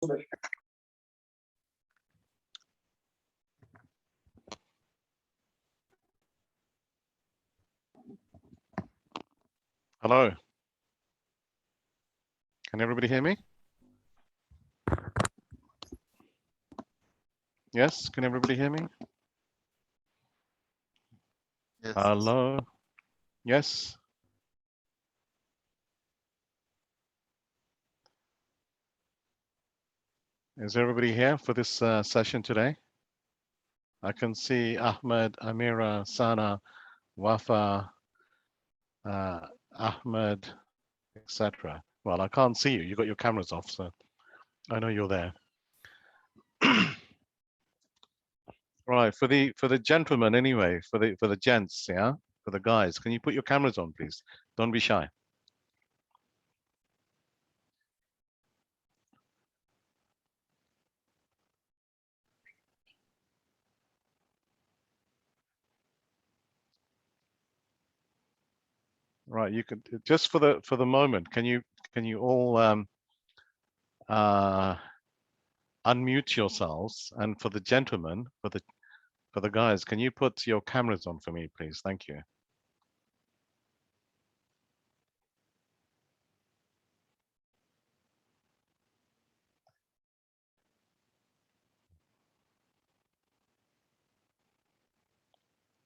Hello. Can everybody hear me? Yes, can everybody hear me? Yes. Hello. Yes. Is everybody here for this session today? I can see Ahmed, Amira, Sana, Wafa, Ahmed, etc. Well, I can't see you. You got your cameras off, so I know you're there. Right, for the gentlemen anyway, for the gents, yeah, for the guys, can you put your cameras on, please? Don't be shy. Right, you could just for the moment. Can you all unmute yourselves? And for the gentlemen, for the guys, can you put your cameras on for me, please? Thank you.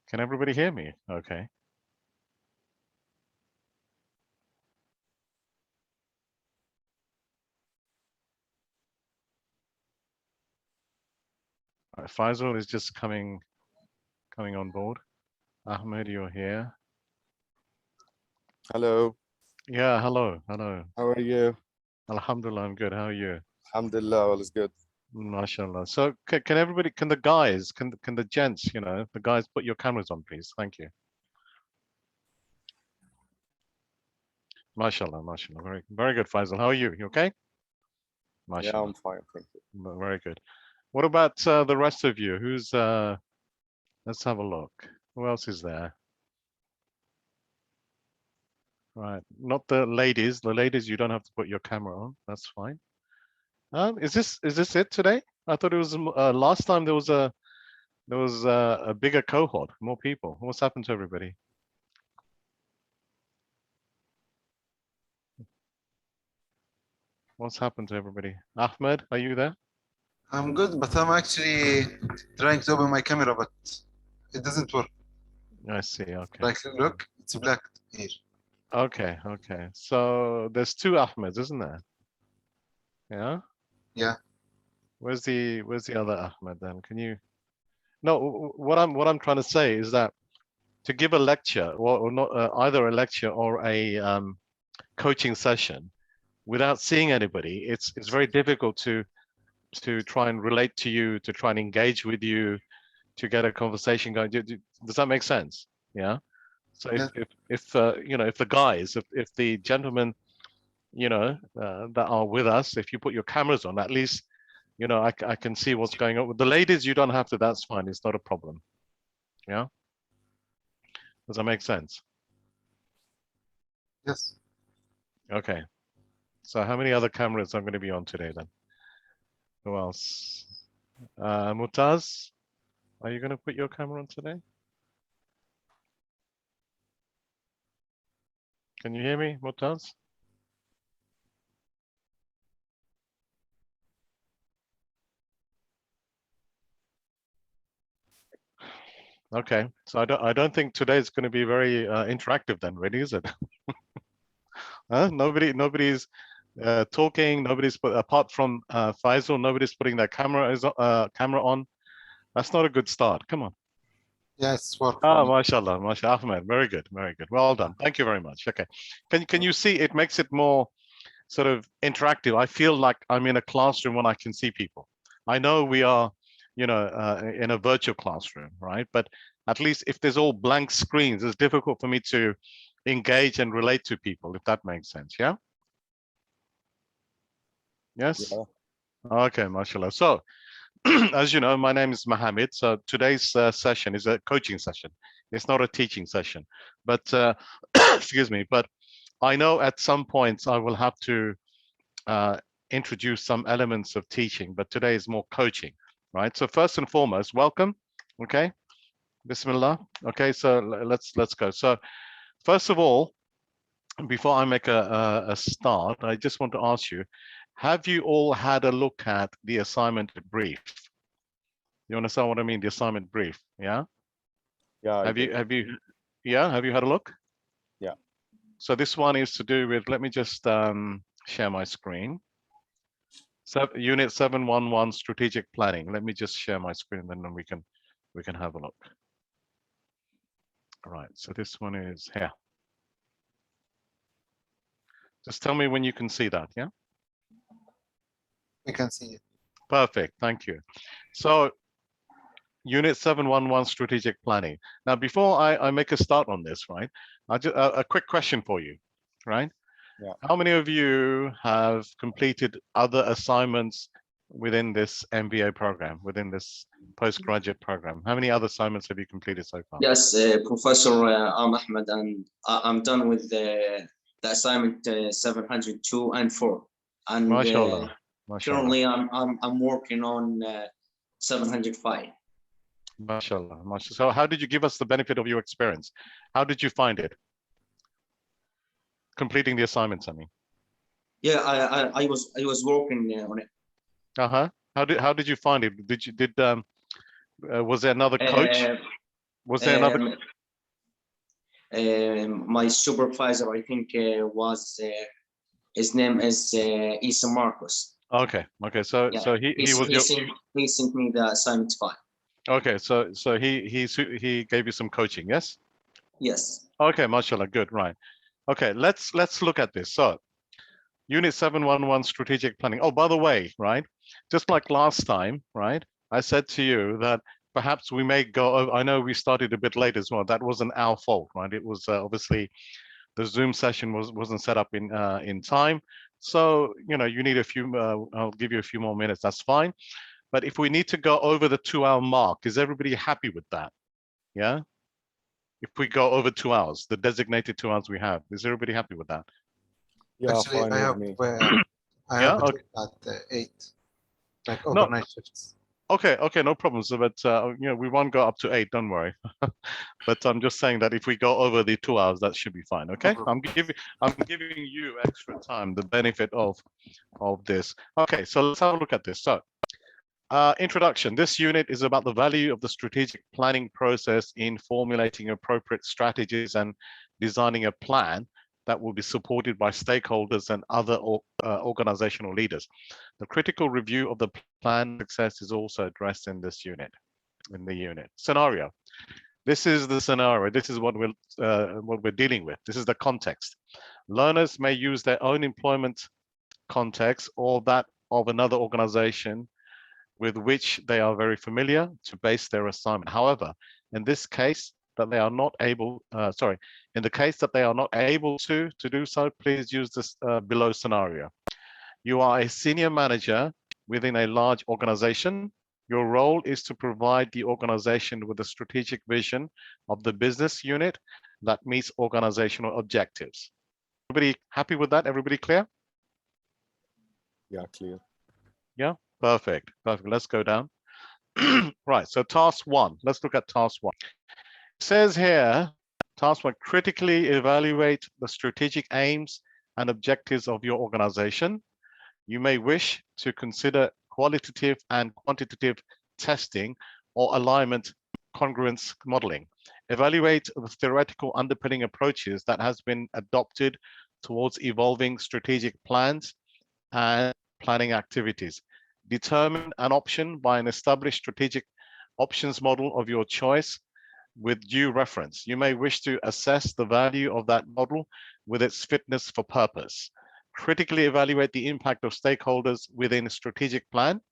Can everybody hear me? Okay. All right, Faisal is just coming on board. Ahmed, you're here. Hello, Yeah, hello. how are you? Alhamdulillah, I'm good. How are you? Alhamdulillah, all is good. MashaAllah. So can everybody, can the guys, can the gents, the guys put your cameras on, please? Thank you. MashaAllah, MashaAllah. Very good, Faisal. How are you? You okay? Yeah, MashaAllah. I'm fine, thank you. Very good. What about the rest of you? Who's let's have a look. Who else is there? Right, not the ladies. The ladies, you don't have to put your camera on. That's fine. Is this it today? I thought it was last time there was a bigger cohort, more people. What's happened to everybody? What's happened to everybody? Ahmed, are you there? I'm good, but I'm actually trying to open my camera, but it doesn't work. I see. Okay. Like, look, it's black here. Okay. Okay. So there's two Ahmeds, isn't there? Yeah. Yeah. Where's the other Ahmed then? Can you? No. What I'm trying to say is that to give a lecture or not either a lecture or a coaching session without seeing anybody, it's very difficult to try and relate to you, to try and engage with you, to get a conversation going. Does that make sense? Yeah. So Yeah. if if the guys, if the gentlemen, that are with us, if you put your cameras on, at least, I can see what's going on. With the ladies, you don't have to. That's fine. It's not a problem. Yeah. Does that make sense? Yes. Okay. So how many other cameras I'm going to be on today then? Who else? Mutaz, are you going to put your camera on today? Can you hear me, Mutaz? Okay, so I don't think today is going to be very interactive then, really, is it? Huh? Nobody's talking. Nobody's apart from Faisal. Nobody's putting their camera on. That's not a good start. Come on. Yes, work. Ah, mashallah, mashallah, Ahmed. Very good, very good. Well done. Thank you very much. Okay, can you see? It makes it more sort of interactive. I feel like I'm in a classroom when I can see people. I know we are, in a virtual classroom, right? But at least if there's all blank screens, it's difficult for me to engage and relate to people, if that makes sense. Yeah. Yes. Yeah. Okay, mashallah. So, as you know, my name is Mohammed. So today's session is a coaching session. It's not a teaching session, but excuse me. But I know at some points I will have to introduce some elements of teaching, but today is more coaching, right? So first and foremost, welcome. Okay, Bismillah. Okay, so let's go. So first of all, before I make a start, I just want to ask you, have you all had a look at the assignment brief? You understand what I mean? The assignment brief, yeah? Yeah, I Have did. you had a look? Yeah. So this one is to do with, let me just share my screen. So Unit 711 strategic planning. Let me just share my screen, then we can have a look. All right, so this one is here. Just tell me when you can see that, yeah? We can see it. Perfect, thank you. So Unit 711 strategic planning. Now, before I make a start on this, right, a quick question for you, right? Yeah. How many of you have completed other assignments within this MBA program, within this postgraduate program? How many other assignments have you completed so far? Yes, Professor, I'm Ahmed, and I'm done with the assignment 702 and 4. And MashaAllah. currently, I'm working on 705. MashaAllah. MashaAllah. So how did you give us the benefit of your experience? How did you find it? Completing the assignments, I mean. Yeah, I was working on it. Uh-huh. How did you find it? Was there another coach? Was there another? My supervisor, I think, was his name is Isa Marcos. Okay. So Yeah. so he was your. He sent me the assignment file. Okay. So he gave you some coaching, yes? Yes. Okay, mashallah, good, right. Okay, let's look at this. So Unit 711 strategic planning. Oh, by the way, right, just like last time, right, I said to you that perhaps we may go over, I know we started a bit late as well. That wasn't our fault, right? It was obviously the Zoom session wasn't set up in time. So, you know, you need a few, I'll give you a few more minutes, that's fine. But if we need to go over the 2-hour mark, is everybody happy with that? Yeah? If we go over 2 hours, the designated 2 hours we have, is everybody happy with that? Yeah, Actually, fine I with have me. I Yeah, have it okay. at 8, like No. overnight shifts. Okay, no problem. So, but you know, we won't go up to 8. Don't worry. But I'm just saying that if we go over the 2 hours, that should be fine. Okay, problem. I'm giving you extra time, the benefit of this. Okay, so let's have a look at this. So, introduction. This unit is about the value of the strategic planning process in formulating appropriate strategies and designing a plan that will be supported by stakeholders and other organizational leaders. The critical review of the plan success is also addressed in this unit, Scenario. This is the scenario. This is what we're dealing with. This is the context. Learners may use their own employment context or that of another organization with which they are very familiar to base their assignment. However, in this case, that they are not able, in the case that they are not able to do so, please use this below scenario. You are a senior manager within a large organization. Your role is to provide the organization with a strategic vision of the business unit that meets organizational objectives. Everybody happy with that? Everybody clear? Yeah, clear. Yeah, perfect. Let's go down. Right, so task 1. Let's look at task 1. It says here, task 1, critically evaluate the strategic aims and objectives of your organization. You may wish to consider qualitative and quantitative testing or alignment congruence modeling. Evaluate the theoretical underpinning approaches that has been adopted towards evolving strategic plans and planning activities. Determine an option by an established strategic options model of your choice with due reference. You may wish to assess the value of that model with its fitness for purpose. Critically evaluate the impact of stakeholders within a strategic plan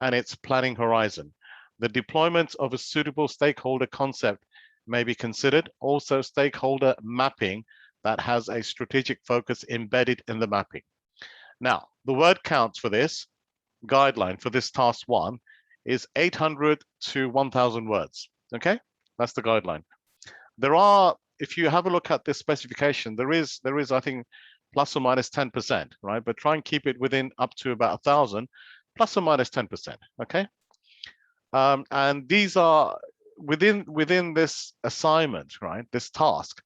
and its planning horizon. The deployment of a suitable stakeholder concept may be considered. Also, stakeholder mapping that has a strategic focus embedded in the mapping. Now, the word count for this guideline for this task 1 is 800 to 1,000 words. Okay, that's the guideline. There are, if you have a look at this specification, there is I think plus or minus 10%, right? But try and keep it within up to about 1,000, plus or minus 10%, okay? And these are within this assignment, right? This task,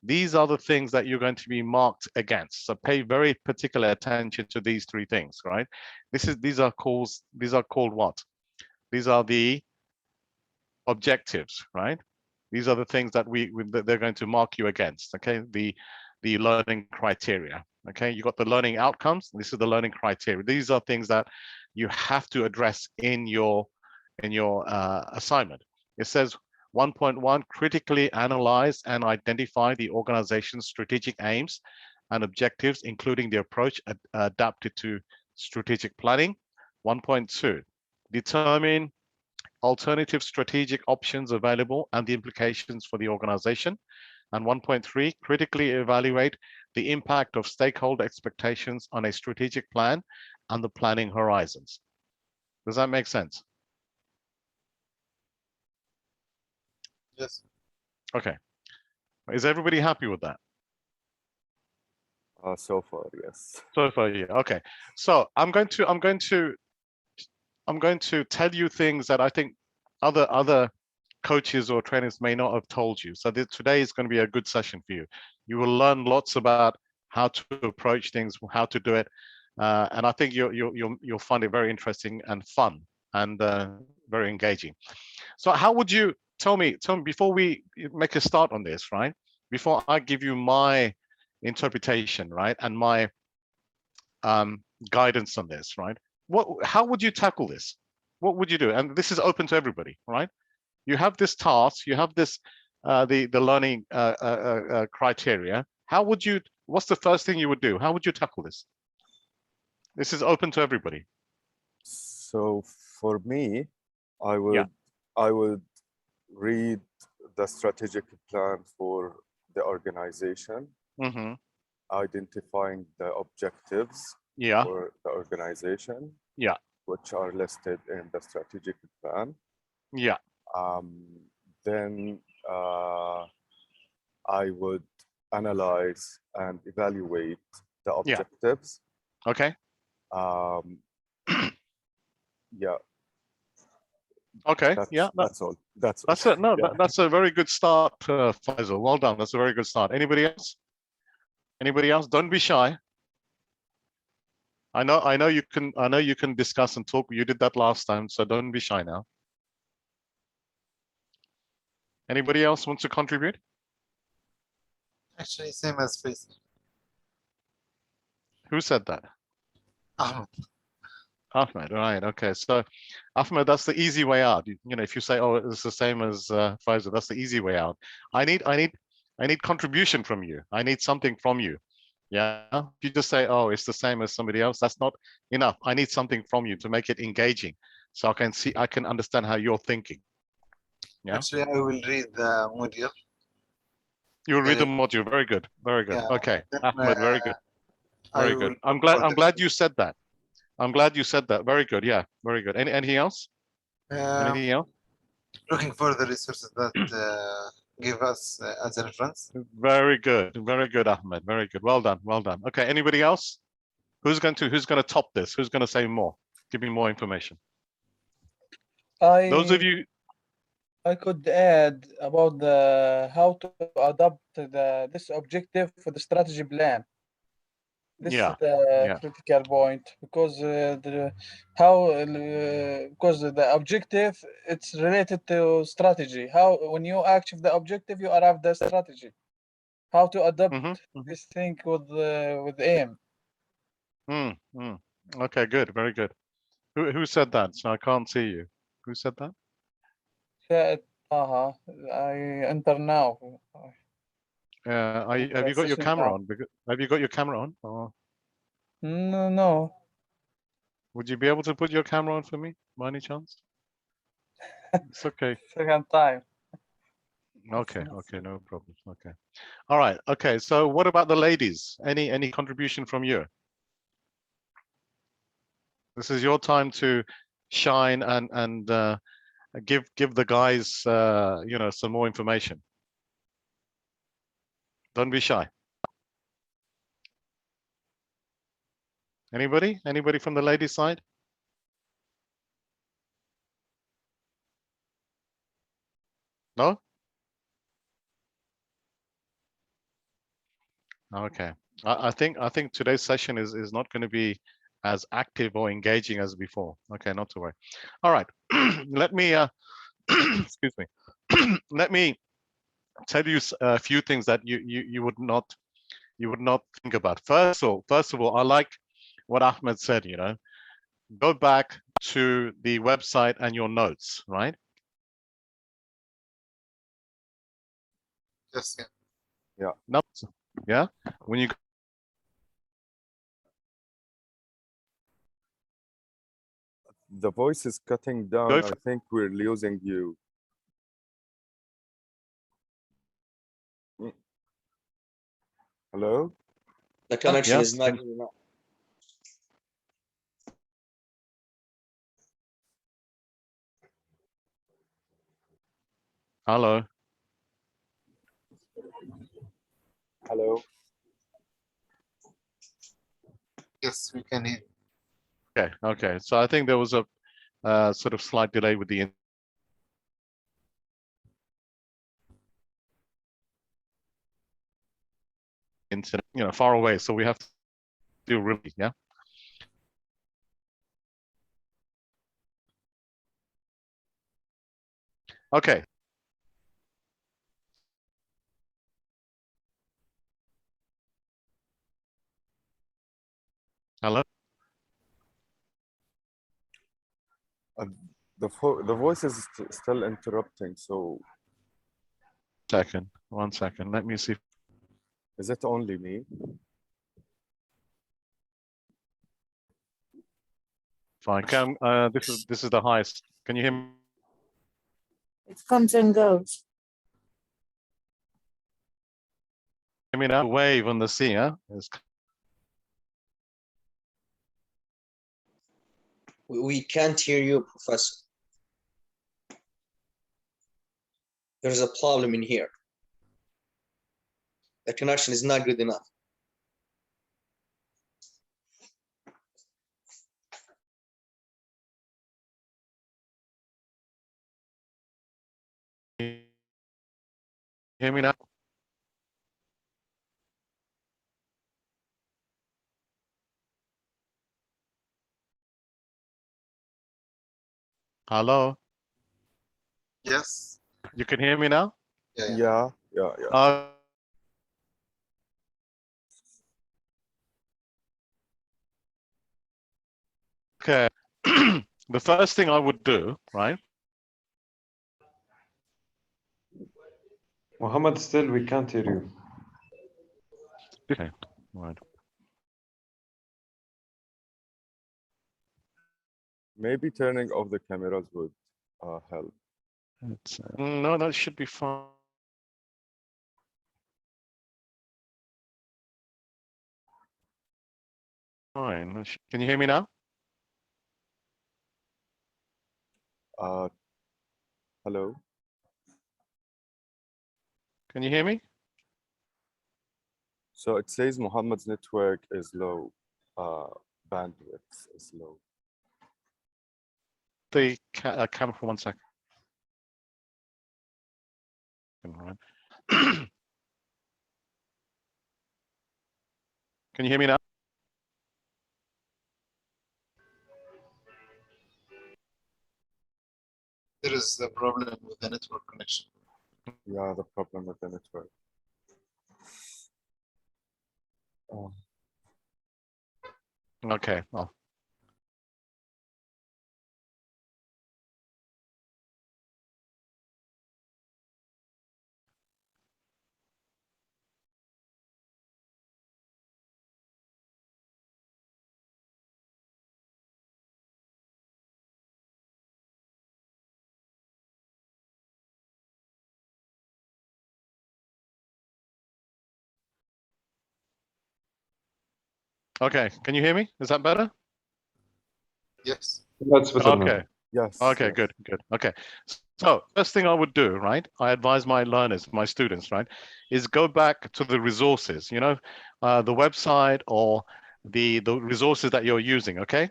these are the things that you're going to be marked against. So pay very particular attention to these three things, right? These are called what? These are the objectives, right? These are the things that they're going to mark you against, okay? The learning criteria, okay? You got the learning outcomes. This is the learning criteria. These are things that you have to address in your assignment. It says 1.1, critically analyze and identify the organization's strategic aims and objectives, including the approach adapted to strategic planning. 1.2, determine alternative strategic options available and the implications for the organization. And 1.3, critically evaluate the impact of stakeholder expectations on a strategic plan and the planning horizons. Does that make sense? Yes. Okay. Is everybody happy with that? So far, yes. So far, yeah. Okay. So I'm going to tell you things that I think other coaches or trainers may not have told you. So today is going to be a good session for you. You will learn lots about how to approach things, how to do it, and I think you'll find it very interesting and fun and very engaging. So how would you tell me before we make a start on this, right? Before I give you my interpretation, right, and my guidance on this, right? How would you tackle this? What would you do? And this is open to everybody, right? You have this task, you have this the learning criteria. What's the first thing you would do? How would you tackle this? This is open to everybody. So for me, I would read the strategic plan for the organization, Mm-hmm. identifying the objectives Yeah. for the organization, Yeah. which are listed in the strategic plan. Yeah. Then I would analyze and evaluate the objectives. Okay. Yeah. Okay. That's all. That's it. No, yeah. that's a very good start, Faisal. Well done. That's a very good start. Anybody else? Anybody else? Don't be shy. I know you can discuss and talk. You did that last time, so don't be shy now. Anybody else wants to contribute? Actually, same as Faisal. Who said that? Ahmed. Ahmed, right? Okay, so Ahmed, that's the easy way out. You know, if you say, "Oh, it's the same as Faisal," that's the easy way out. I need contribution from you. I need something from you. Yeah, if you just say, "Oh, it's the same as somebody else," that's not enough. I need something from you to make it engaging, so I can understand how you're thinking. Yeah. Actually, I will read the module. You'll read the module. Very good. Very good. Yeah. Okay, Then, Ahmed, very good. I Very good. will I'm glad you said that. I'm glad you said that. Very good. Yeah, very good. Anything else? Anything else? looking for the resources that give us as a reference. Very good. Very good, Ahmed. Very good. Well done. Well done. Okay. Anybody else? Who's going to top this? Who's going to say more? Give me more information. Those of you. I could add about how to adapt this objective for the strategy plan. This is the critical point because because the objective it's related to strategy. How when you achieve the objective, you arrive the strategy. How to adapt this thing with aim. Okay, good, very good. Who said that? So I can't see you. Who said that? I enter now. Have you got your camera on? Have you got your camera on? Or no. Would you be able to put your camera on for me, by any chance? It's okay. Second time. Okay, no problem. Okay. All right. Okay. So what about the ladies? Any contribution from you? This is your time to shine and give the guys some more information. Don't be shy. Anybody? Anybody from the ladies' side? No? Okay. I think today's session is not going to be as active or engaging as before. Okay, not to worry. All right. Let me excuse me. Let me tell you a few things that you would not think about. First of all, I like what Ahmed said, you know. Go back to the website and your notes, right? Yes, yeah. Notes. Yeah. When you The voice is cutting down. Go I think we're losing you. Hello? The connection yeah. is not good enough. Hello. Hello? Yes, we can hear. Okay. Okay. So I think there was a sort of slight delay with the internet, you know, far away. So we have to do really, yeah. Okay. Hello. The voice is still interrupting. So One second. Let me see. is it only me? Fine. This is the highest. Can you hear me? It comes and goes. Hear me now? Wave on the sea, huh? We can't hear you, Professor. There's a problem in here. The connection is not good enough. Hear me now? Hello. Yes. You can hear me now? Yeah. Yeah. Okay. The first thing I would do, right? Muhammad, still we can't hear you. Okay. Right. Maybe turning off the cameras would help. No, that should be fine. Fine. Can you hear me now? Hello? Can you hear me? So it says Muhammad's network is low. Bandwidth is low. The camera for 1 second. Right. Can you hear me now? There is the problem with the network connection. Yeah, the problem with the network. Okay. Oh. Okay. Can you hear me? Is that better? Yes. That's better now. Okay. Yes. Okay, yes. good, good. Okay. So first thing I would do, right? I advise my learners, my students, right, is go back to the resources, you know, the website or the resources that you're using, okay?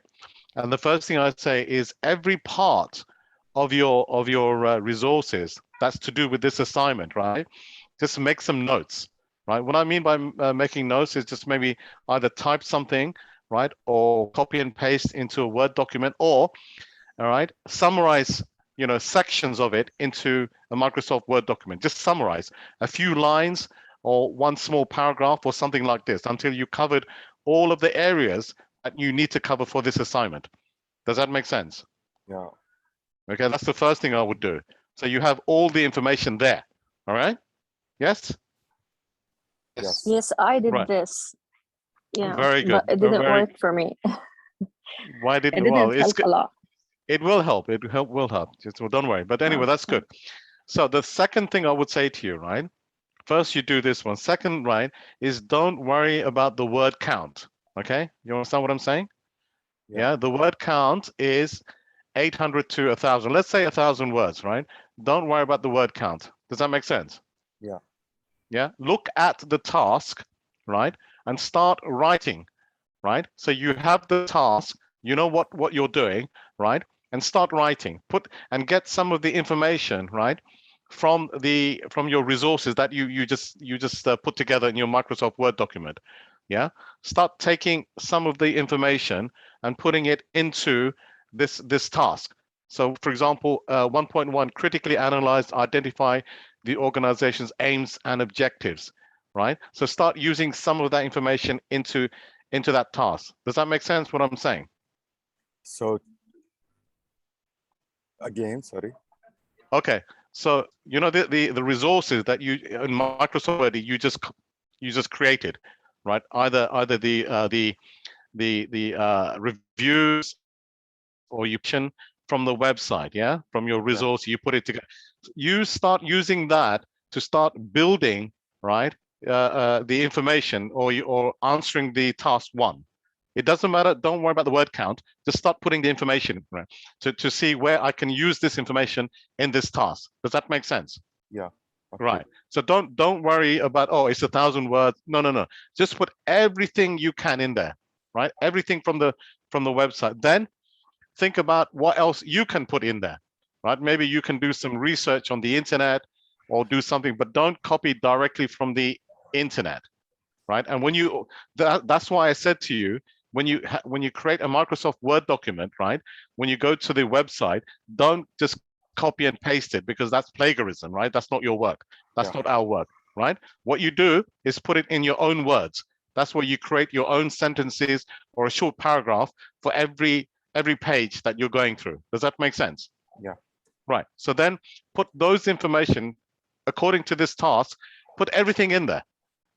And the first thing I'd say is every part of your resources that's to do with this assignment, right? Just make some notes, right? What I mean by making notes is just maybe either type something, right? Or copy and paste into a Word document, or, all right, summarize, sections of it into a Microsoft Word document. Just summarize a few lines or one small paragraph or something like this until you covered all of the areas that you need to cover for this assignment. Does that make sense? Yeah. Okay, that's the first thing I would do. So you have all the information there. All right? Yes? Yes. Yes, I did Right. this. Yeah, Very good. but it didn't Very- work for me. Why It didn't? didn't Well, it's help good. a lot. It will help. It will help. Just, well, don't worry. But anyway, that's good. So the second thing I would say to you, right? First, you do this one. Second, right, is don't worry about the word count. Okay? You understand what I'm saying? Yeah. Yeah. The word count is 800 to 1,000. Let's say 1,000 words, right? Don't worry about the word count. Does that make sense? Yeah. Yeah. Look at the task, right? And start writing, right? So you have the task, you know what you're doing, right? And start writing. And get some of the information, right? From your resources that you just put together in your Microsoft Word document. Yeah. Start taking some of the information and putting it into this task. So for example, 1.1, critically analyze, identify the organization's aims and objectives, right? So start using some of that information into that task. Does that make sense what I'm saying? So again, sorry. Okay. So the resources that you in Microsoft Word you just created, right? Either the reviews or you from the website, yeah, from your resource, you put it together. You start using that to start building, right, the information or answering the task one. It doesn't matter. Don't worry about the word count. Just start putting the information, right, to see where I can use this information in this task. Does that make sense? Yeah. Okay. Right. So don't worry about, oh, it's 1,000 words. No. Just put everything you can in there, right? Everything from the website. Then think about what else you can put in there, right? Maybe you can do some research on the internet or do something, but don't copy directly from the internet, right? And when that's why I said to you, when you create a Microsoft Word document, right? When you go to the website, don't just copy and paste it, because that's plagiarism, right? That's not your work. That's not our work, right? What you do is put it in your own words. That's where you create your own sentences or a short paragraph for every page that you're going through. Does that make sense? Yeah. Right. So then put those information according to this task, put everything in there,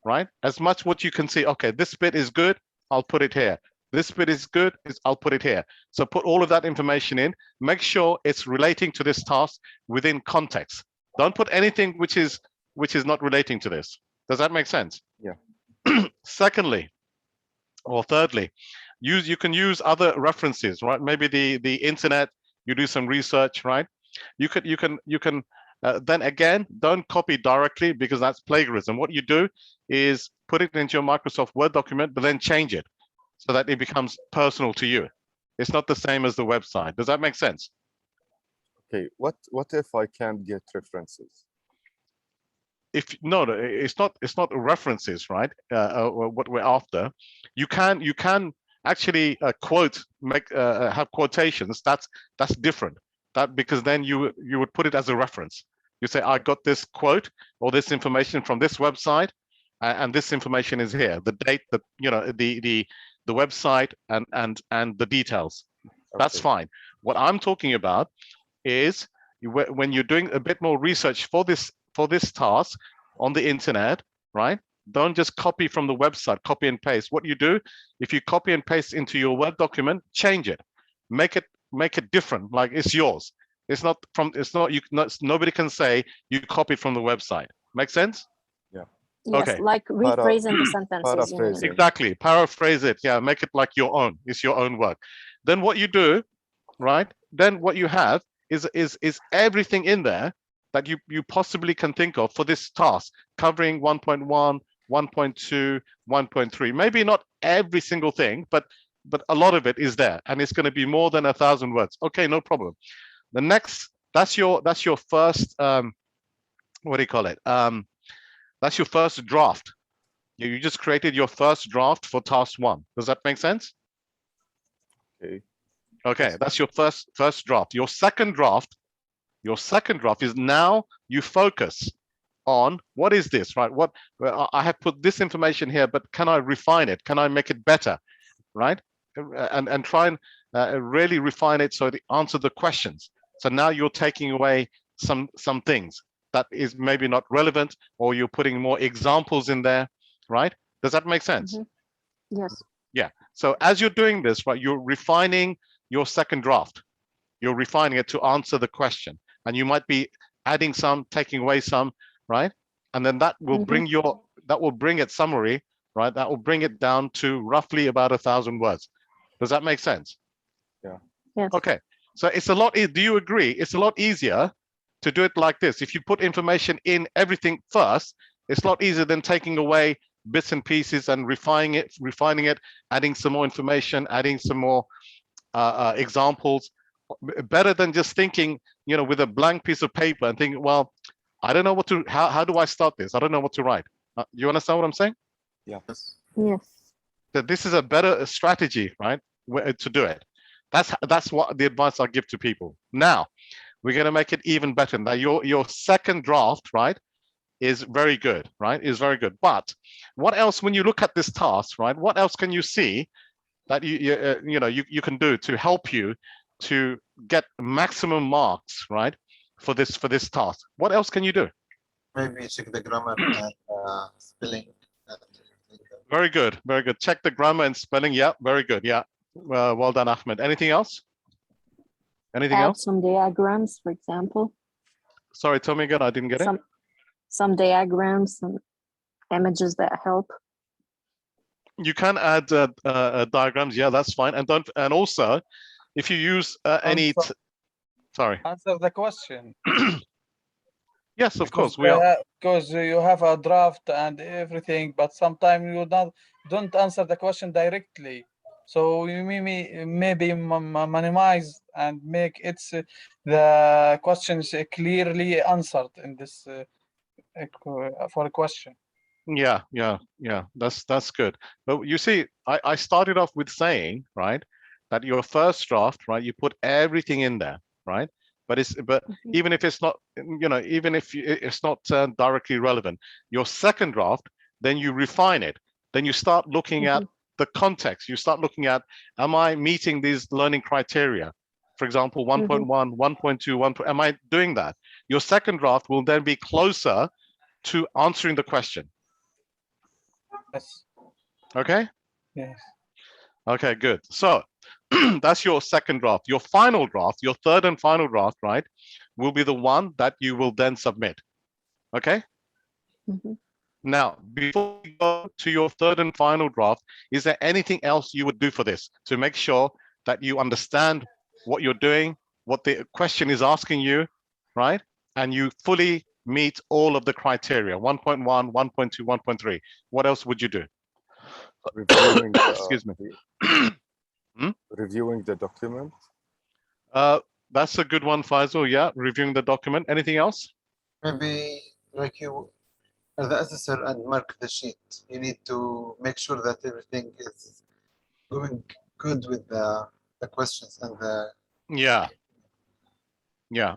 right? As much what you can see, okay, this bit is good, I'll put it here. This bit is good, I'll put it here. So put all of that information in, make sure it's relating to this task within context. Don't put anything which is not relating to this. Does that make sense? Yeah. Secondly, or thirdly, you can use other references, right? Maybe the internet, you do some research, right? You can then again, don't copy directly, because that's plagiarism. What you do is put it into your Microsoft Word document, but then change it so that it becomes personal to you. It's not the same as the website. Does that make sense? Okay. What if I can't get references? No, it's not references, right? What we're after. You can actually quote, have quotations. That's different. Because then you would put it as a reference. You say, I got this quote or this information from this website, and this information is here. The date, the website, and the details. That's Okay. fine. What I'm talking about is when you're doing a bit more research for this task on the internet, right? Don't just copy from the website, copy and paste. What you do, if you copy and paste into your Word document, change it, make it different, like it's yours. Nobody can say you copied from the website. Make sense? Yes, Okay. like rephrasing the sentences. Paraphrasing. Exactly. Paraphrase it. Yeah, make it like your own. It's your own work. Then what you do, right? Then what you have is everything in there that you possibly can think of for this task, covering 1.1, 1.2, 1.3. Maybe not every single thing, but a lot of it is there, and it's going to be more than 1,000 words. Okay, no problem. The next, that's your first what do you call it? That's your first draft. You just created your first draft for task 1. Does that make sense? Okay. Okay, that's your first draft. Your second draft is now you focus on what is this, right? What I have put this information here, but can I refine it? Can I make it better, right? And try and really refine it so it answers the questions. So now you're taking away some things that is maybe not relevant, or you're putting more examples in there, right? Does that make sense? Yes. Yeah. So as you're doing this, right, you're refining your second draft. You're refining it to answer the question, and you might be adding some, taking away some, right? And then that will bring it summary, right? That will bring it down to roughly about 1,000 words. Does that make sense? Yeah. Yes. Okay. So it's a lot. Do you agree? It's a lot easier to do it like this. If you put information in everything first, it's a lot easier than taking away bits and pieces and refining it, adding some more information, adding some more examples. Better than just thinking, with a blank piece of paper and thinking, well, I don't know what to, how do I start this? I don't know what to write. You understand what I'm saying? Yes. Yes. That this is a better strategy, right, to do it. That's what the advice I give to people. Now, we're going to make it even better. Now, your second draft, right, is very good, right? Is very good. But what else, when you look at this task, right? What else can you see that you can do to help you to get maximum marks, right, for this task? What else can you do? Maybe check the grammar and spelling. Very good, very good. Check the grammar and spelling. Yeah, very good. Yeah, well done, Ahmed. Anything else? Anything Add else? some diagrams, for example. Sorry, tell me again. I didn't get it. Some diagrams, some images that help. You can add diagrams. Yeah, that's fine. And also, if you use any, sorry. Answer the question. Yes, of course we are. Because you have a draft and everything, but sometimes you don't answer the question directly. So you maybe minimize and make the questions clearly answered in this for a question. Yeah. That's good. But you see, I started off with saying, right, that your first draft, right, you put everything in there, right? But even if it's not, even if it's not directly relevant, your second draft, then you refine it. Then you start looking at the context. You start looking at, am I meeting these learning criteria? For example, 1.1, 1.2, 1. Am I doing that? Your second draft will then be closer to answering the question. Yes. Okay. Yes. Okay, good. So that's your second draft. Your final draft, your third and final draft, right, will be the one that you will then submit. Okay. Now, before we go to your third and final draft, is there anything else you would do for this to make sure that you understand what you're doing, what the question is asking you, right? And you fully meet all of the criteria, 1.1, 1.2, 1.3. What else would you do? Reviewing Excuse me. Reviewing the document. That's a good one, Faisal. Yeah, reviewing the document. Anything else? Maybe like you, as the assessor, and mark the sheet. You need to make sure that everything is going good with the questions and the. Yeah.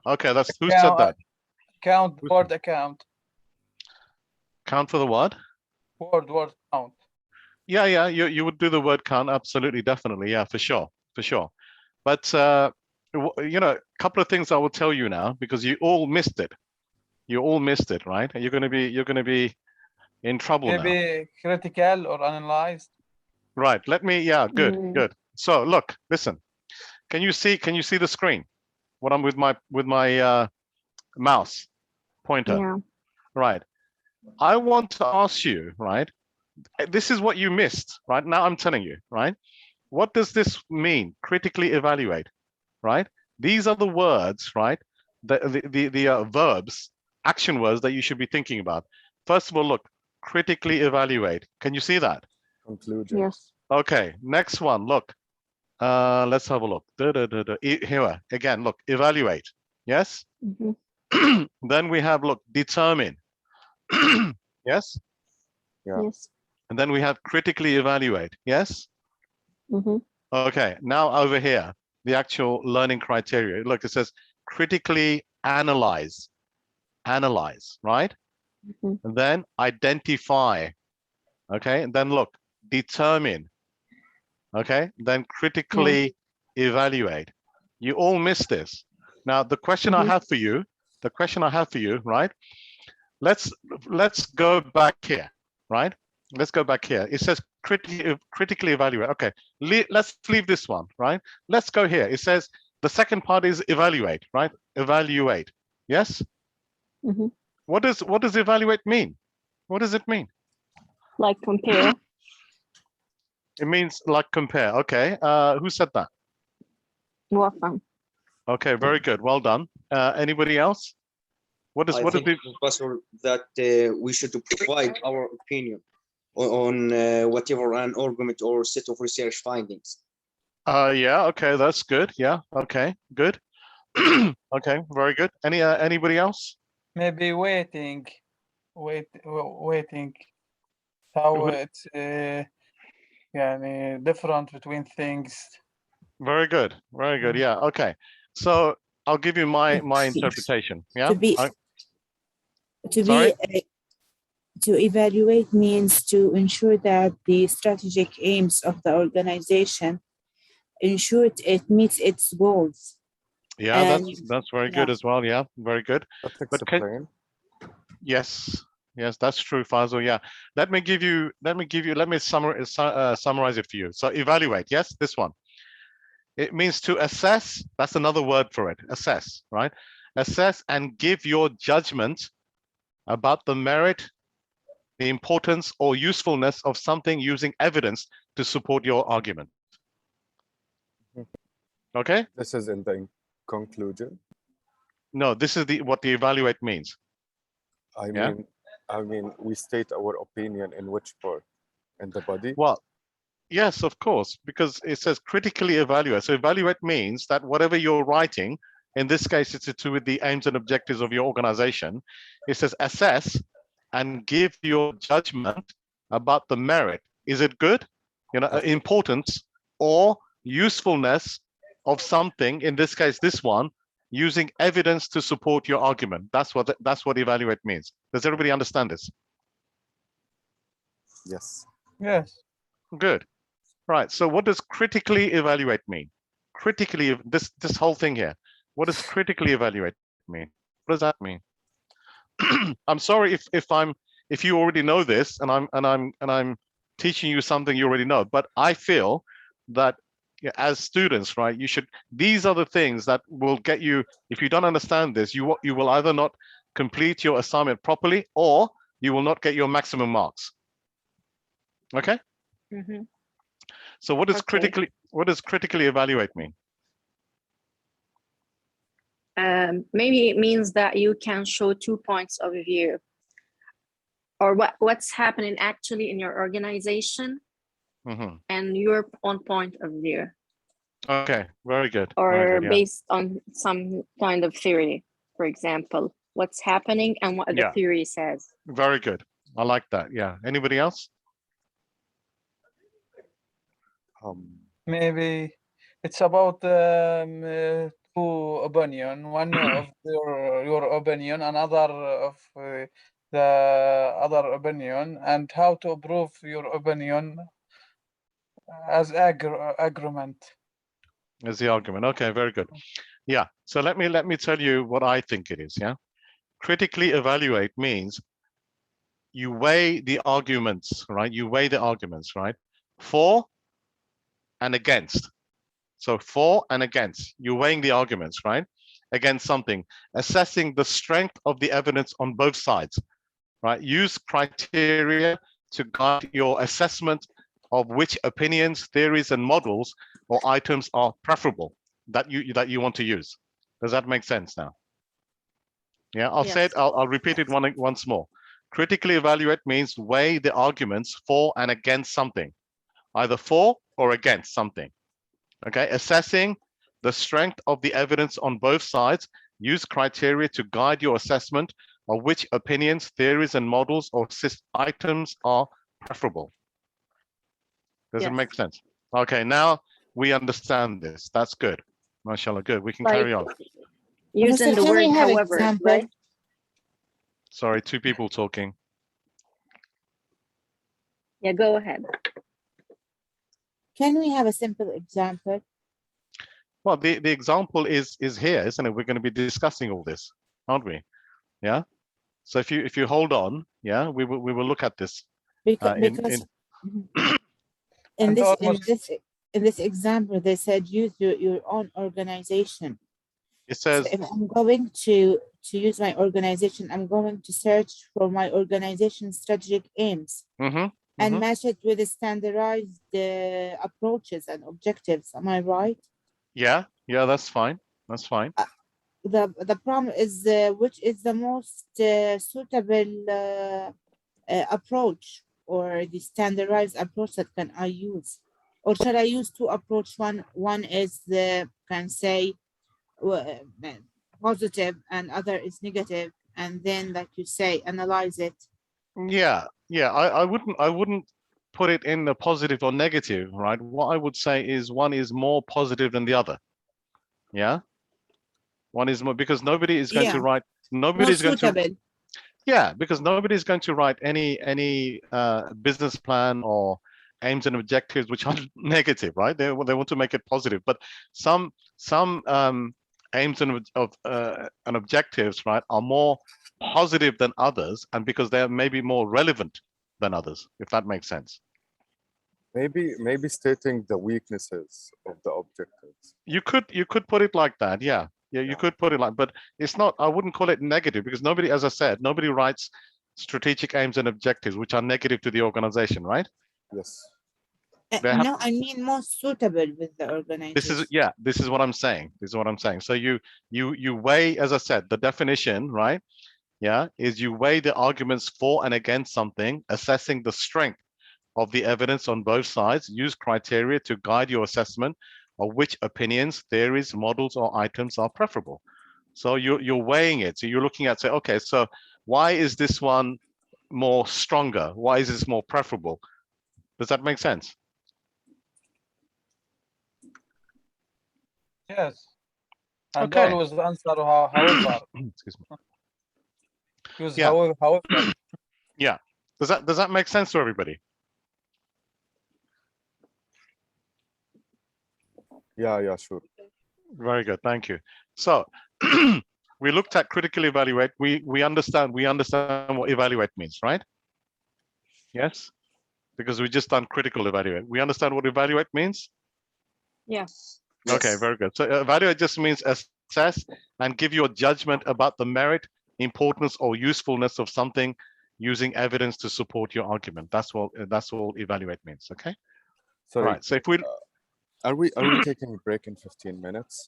Okay, that's who said that? Count, word account. Count for the what? Word count. Yeah. You would do the word count. Absolutely, definitely. Yeah, for sure. But a couple of things I will tell you now, because you all missed it. You all missed it, right? You're going to be in trouble now. Maybe critical or analyzed. Right. Good. So look, listen. Can you see the screen? What I'm with my mouse pointer. Yeah. Right. I want to ask you, right? This is what you missed, right? Now I'm telling you, right? What does this mean? Critically evaluate, right? These are the words, right? The verbs, action words that you should be thinking about. First of all, look, critically evaluate. Can you see that? Conclusion. Yes. Okay, next one. Look, let's have a look. Here again. Look, evaluate. Yes. Mhm. Then we have look, determine. Yes. Yeah. Yes. And then we have critically evaluate. Yes. Mhm. Okay. Now over here, the actual learning criteria. Look, it says critically analyze. Analyze, right? Mhm. And then identify. Okay. And then look, determine. Okay. Then critically evaluate. You all missed this. Now the question I Mhm. have for you, right? Let's go back here, right? Let's go back here. It says critically evaluate. Okay, let's leave this one, right? Let's go here. It says the second part is evaluate, right? Evaluate. Yes. Mhm. What does evaluate mean? What does it mean? Like compare. It means like compare. Okay. Who said that? Wafan. Okay, very good. Well done. Anybody else? What is I what is think, the Professor, that we should provide our opinion on whatever an argument or set of research findings. yeah, okay, that's good. Yeah, okay, good. Okay, very good. Anybody else? Maybe waiting. Waiting. How Would- it's different between things. Very good. Very good. Yeah. Okay. So I'll give you my interpretation. Yeah. To be, Sorry? to evaluate means to ensure that the strategic aims of the organization ensure it meets its goals. Yeah, And that's very good as well. Yeah, very good. Let's But can, explain. yes, yes, that's true, Fazil. Yeah. Let me summarize it for you. So evaluate. Yes, this one. It means to assess. That's another word for it. Assess, right? Assess and give your judgment about the merit, the importance or usefulness of something using evidence to support your argument. Okay? This is in the conclusion. No, this is what the evaluate means. I Yeah. mean, we state our opinion in which part? In the body? Well, yes, of course, because it says critically evaluate. So evaluate means that whatever you're writing, in this case, it's to do with the aims and objectives of your organization. It says assess and give your judgment about the merit. Is it good? Importance or usefulness of something, in this case, this one, using evidence to support your argument. That's what evaluate means. Does everybody understand this? Yes. Yes. Good. Right. So what does critically evaluate mean? Critically, this whole thing here. What does critically evaluate mean? What does that mean? I'm sorry if you already know this and I'm teaching you something you already know, but I feel that as students, right, these are the things that will get you, if you don't understand this, you will either not complete your assignment properly or you will not get your maximum marks. Okay? Mhm. So what does Okay. critically evaluate mean? Maybe it means that you can show 2 points of view, or what's happening actually in your organization Mm-hmm. and your own point of view, Okay, very good. or Very good, yeah. based on some kind of theory, for example, what's happening and what the Yeah. theory says. Very good. I like that. Yeah. Anybody else? Maybe it's about two opinion. One of your opinion, another of the other opinion, and how to prove your opinion as agreement. Is the argument. Okay, very good. Yeah. So let me tell you what I think it is. Yeah. Critically evaluate means you weigh the arguments, right? You weigh the arguments, right? For and against. So for and against, you're weighing the arguments, right? Against something, assessing the strength of the evidence on both sides, right? Use criteria to guide your assessment of which opinions, theories, and models or items are preferable that you want to use. Does that make sense now? Yeah, I'll say it, I'll repeat it once more. Critically evaluate means weigh the arguments for and against something, either for or against something. Okay, assessing the strength of the evidence on both sides. Use criteria to guide your assessment of which opinions, theories, and models or items are preferable. Does it Yes. make sense? Okay, now we understand this. That's good. MashaAllah, good. We can Like- carry on. Using Professor, the can we word have however, example? right? Sorry, two people talking. Yeah, go ahead. Can we have a simple example? Well, the example is here, isn't it? We're going to be discussing all this, aren't we? Yeah. So if you hold on, yeah, we will look at this. Because, in in And this example, they said use your own organization. it So says if I'm going to use my organization, I'm going to search for my organization's strategic aims mhm, and mhm. match it with the standardized approaches and objectives. Am I right? Yeah, that's fine. That's fine. The problem is which is the most suitable approach or the standardized approach that can I use? Or should I use two approach? One is the can say positive and other is negative, and then like you say, analyze it. Yeah, I wouldn't put it in the positive or negative, right? What I would say is one is more positive than the other. Yeah. One is more because nobody is going to Yeah. write. More Nobody's going to. suitable. Yeah, because nobody's going to write any business plan or aims and objectives which are negative, right? They want to make it positive, but some aims and objectives, right, are more positive than others, and because they're maybe more relevant than others, if that makes sense. Maybe stating the weaknesses of the objectives. You could put it like that, yeah. Yeah, you could put it like, but it's not, I wouldn't call it negative because nobody, as I said, nobody writes strategic aims and objectives which are negative to the organization, right? Yes. They have- No, I mean more suitable with the organization. This is what I'm saying. This is what I'm saying. So you weigh, as I said, the definition, right? Yeah, is you weigh the arguments for and against something, assessing the strength of the evidence on both sides, use criteria to guide your assessment of which opinions, theories, models, or items are preferable. So you're weighing it. So you're looking at, say, okay, so why is this one more stronger? Why is this more preferable? Does that make sense? Yes. And Okay. always answer however. Excuse me. Use Yeah. however. Yeah. Does that make sense to everybody? Yeah, sure. Very good. Thank you. So we looked at critical evaluate. We understand what evaluate means, right? Yes. Because we just done critical evaluate. We understand what evaluate means? Yes. Okay, Yes. very good. So evaluate just means assess and give you a judgment about the merit, importance, or usefulness of something using evidence to support your argument. That's all evaluate means. Okay. Sorry. All right. So if we Are we taking a break in 15 minutes?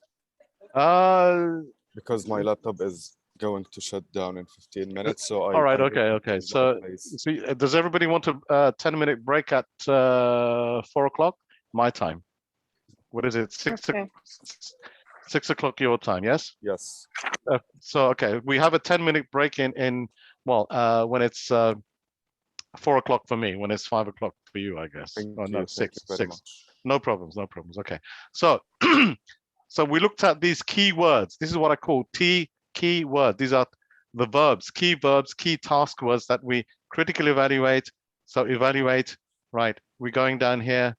Because my laptop is going to shut down in 15 minutes. So all right. I Okay. So does everybody want a 10-minute break at 4 o'clock my time? What is it? 6 o'clock your time? Yes. Yes. So okay, we have a 10-minute break in when it's 4 o'clock for me, when it's 5 o'clock for you, I guess. Thank Oh, you. no, Thank six. you very much. No problems. Okay. So so we looked at these key words. This is what I call key words. These are the verbs, key task words that we critically evaluate. So evaluate, right? We're going down here.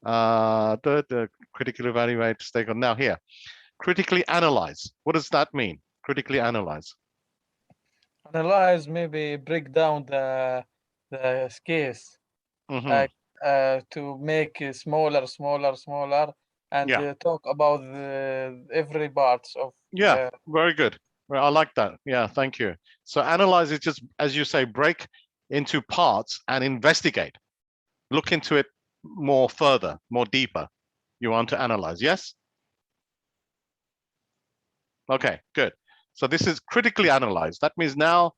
The critically evaluate, stakeholder. Now here, critically analyze. What does that mean? Critically analyze. Analyze, maybe break down the case. Mhm. Like to make it smaller, and Yeah. talk about every parts of Yeah, very good. Well, I like that. Yeah, thank you. So analyze is just, as you say, break into parts and investigate. Look into it more further, more deeper. You want to analyze, yes? Okay, good. So this is critically analyzed. That means now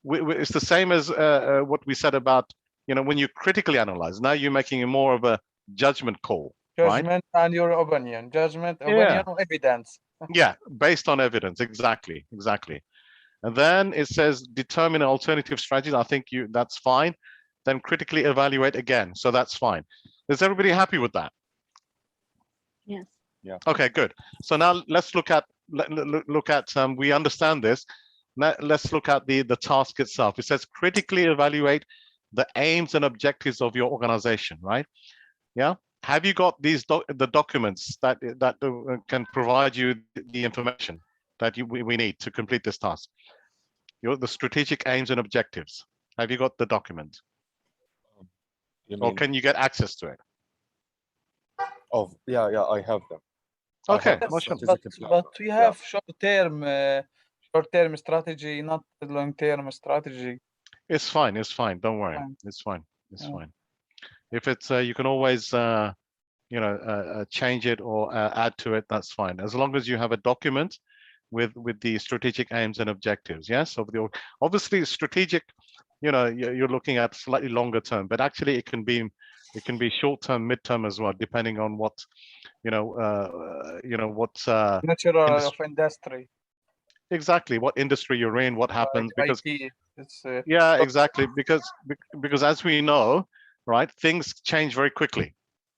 it's the same as what we said about, when you critically analyze. Now you're making more of judgment call, right? Judgment and your opinion. Judgment, Yeah. opinion, or evidence. Yeah, based on evidence. Exactly, exactly. And then it says determine an alternative strategy. I think that's fine. Then critically evaluate again. So that's fine. Is everybody happy with that? Yes. Yeah. Okay, good. So now let's look at we understand this. Now let's look at the task itself. It says critically evaluate the aims and objectives of your organization, right? Yeah. Have you got these the documents that can provide you the information that we need to complete this task? The strategic aims and objectives. Have you got the document? You Or mean, can you get access to it? oh, yeah, I have them. I Okay, have the mashallah. strategic plan. But we Yeah. have short-term strategy, not long-term strategy. It's fine. It's fine. Don't worry. Fine. It's fine. It's Yeah. fine. If it's you can always change it or add to it. That's fine. As long as you have a document with the strategic aims and objectives. Yes. Obviously strategic. You're looking at slightly longer term, but actually it can be short term, mid term as well, depending on what what Natural of industry. exactly what industry you're in, what happens, like because IT. It's yeah, exactly, because as we know, right, things change very quickly.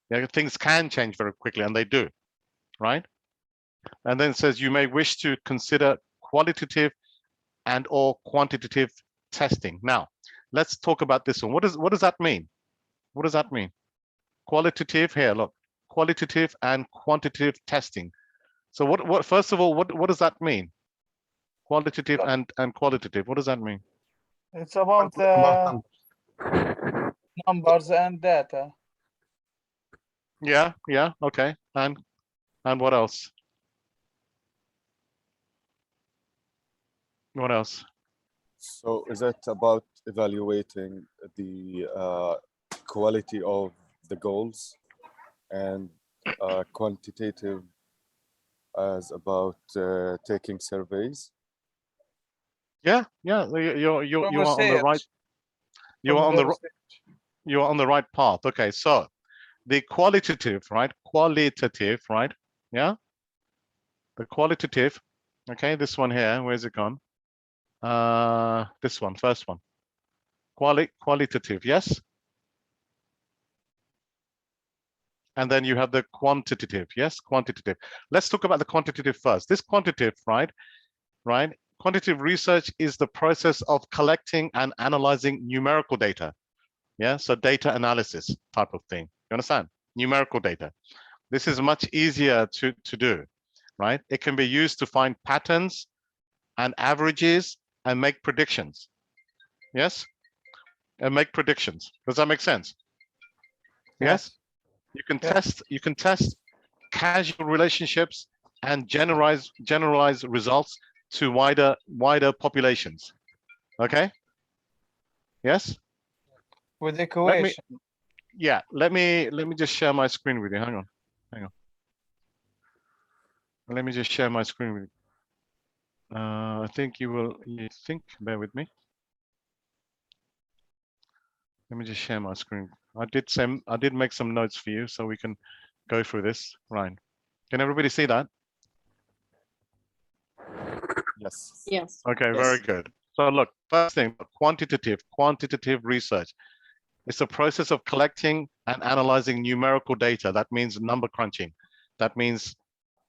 Yeah, things can change very quickly, and they do, right? And then it says you may wish to consider qualitative and or quantitative testing. Now, let's talk about this one. What does that mean? What does that mean? Qualitative, here, look, qualitative and quantitative testing. So what first of all, what does that mean? Qualitative and qualitative. What does that mean? it's about About numbers and data. Yeah, okay. And what else? What else? So is it about evaluating the quality of the goals, and quantitative as about taking surveys? Yeah, you're on the right. Research. You are on the Research. you're on the right path. Okay, so the qualitative, right? Qualitative, right? Yeah. The qualitative. Okay, this one here. Where's it gone? This one, first one. Qualitative, yes. And then you have the quantitative, yes, quantitative. Let's talk about the quantitative first. This quantitative, right? Quantitative research is the process of collecting and analyzing numerical data. Yeah, so data analysis type of thing. You understand? Numerical data. This is much easier to do, right? It can be used to find patterns and averages and make predictions. Yes? And make predictions. Does that make sense? Yes? You can test causal relationships and generalize results to wider populations. Okay? Yes? With equation. Let me just share my screen with you. Hang on. Let me just share my screen with you. I think bear with me. Let me just share my screen. I did make some notes for you so we can go through this. Right. Can everybody see that? Yes. Yes. Okay, Yes. very good. So look, first thing, quantitative research. It's a process of collecting and analyzing numerical data. That means number crunching. That means,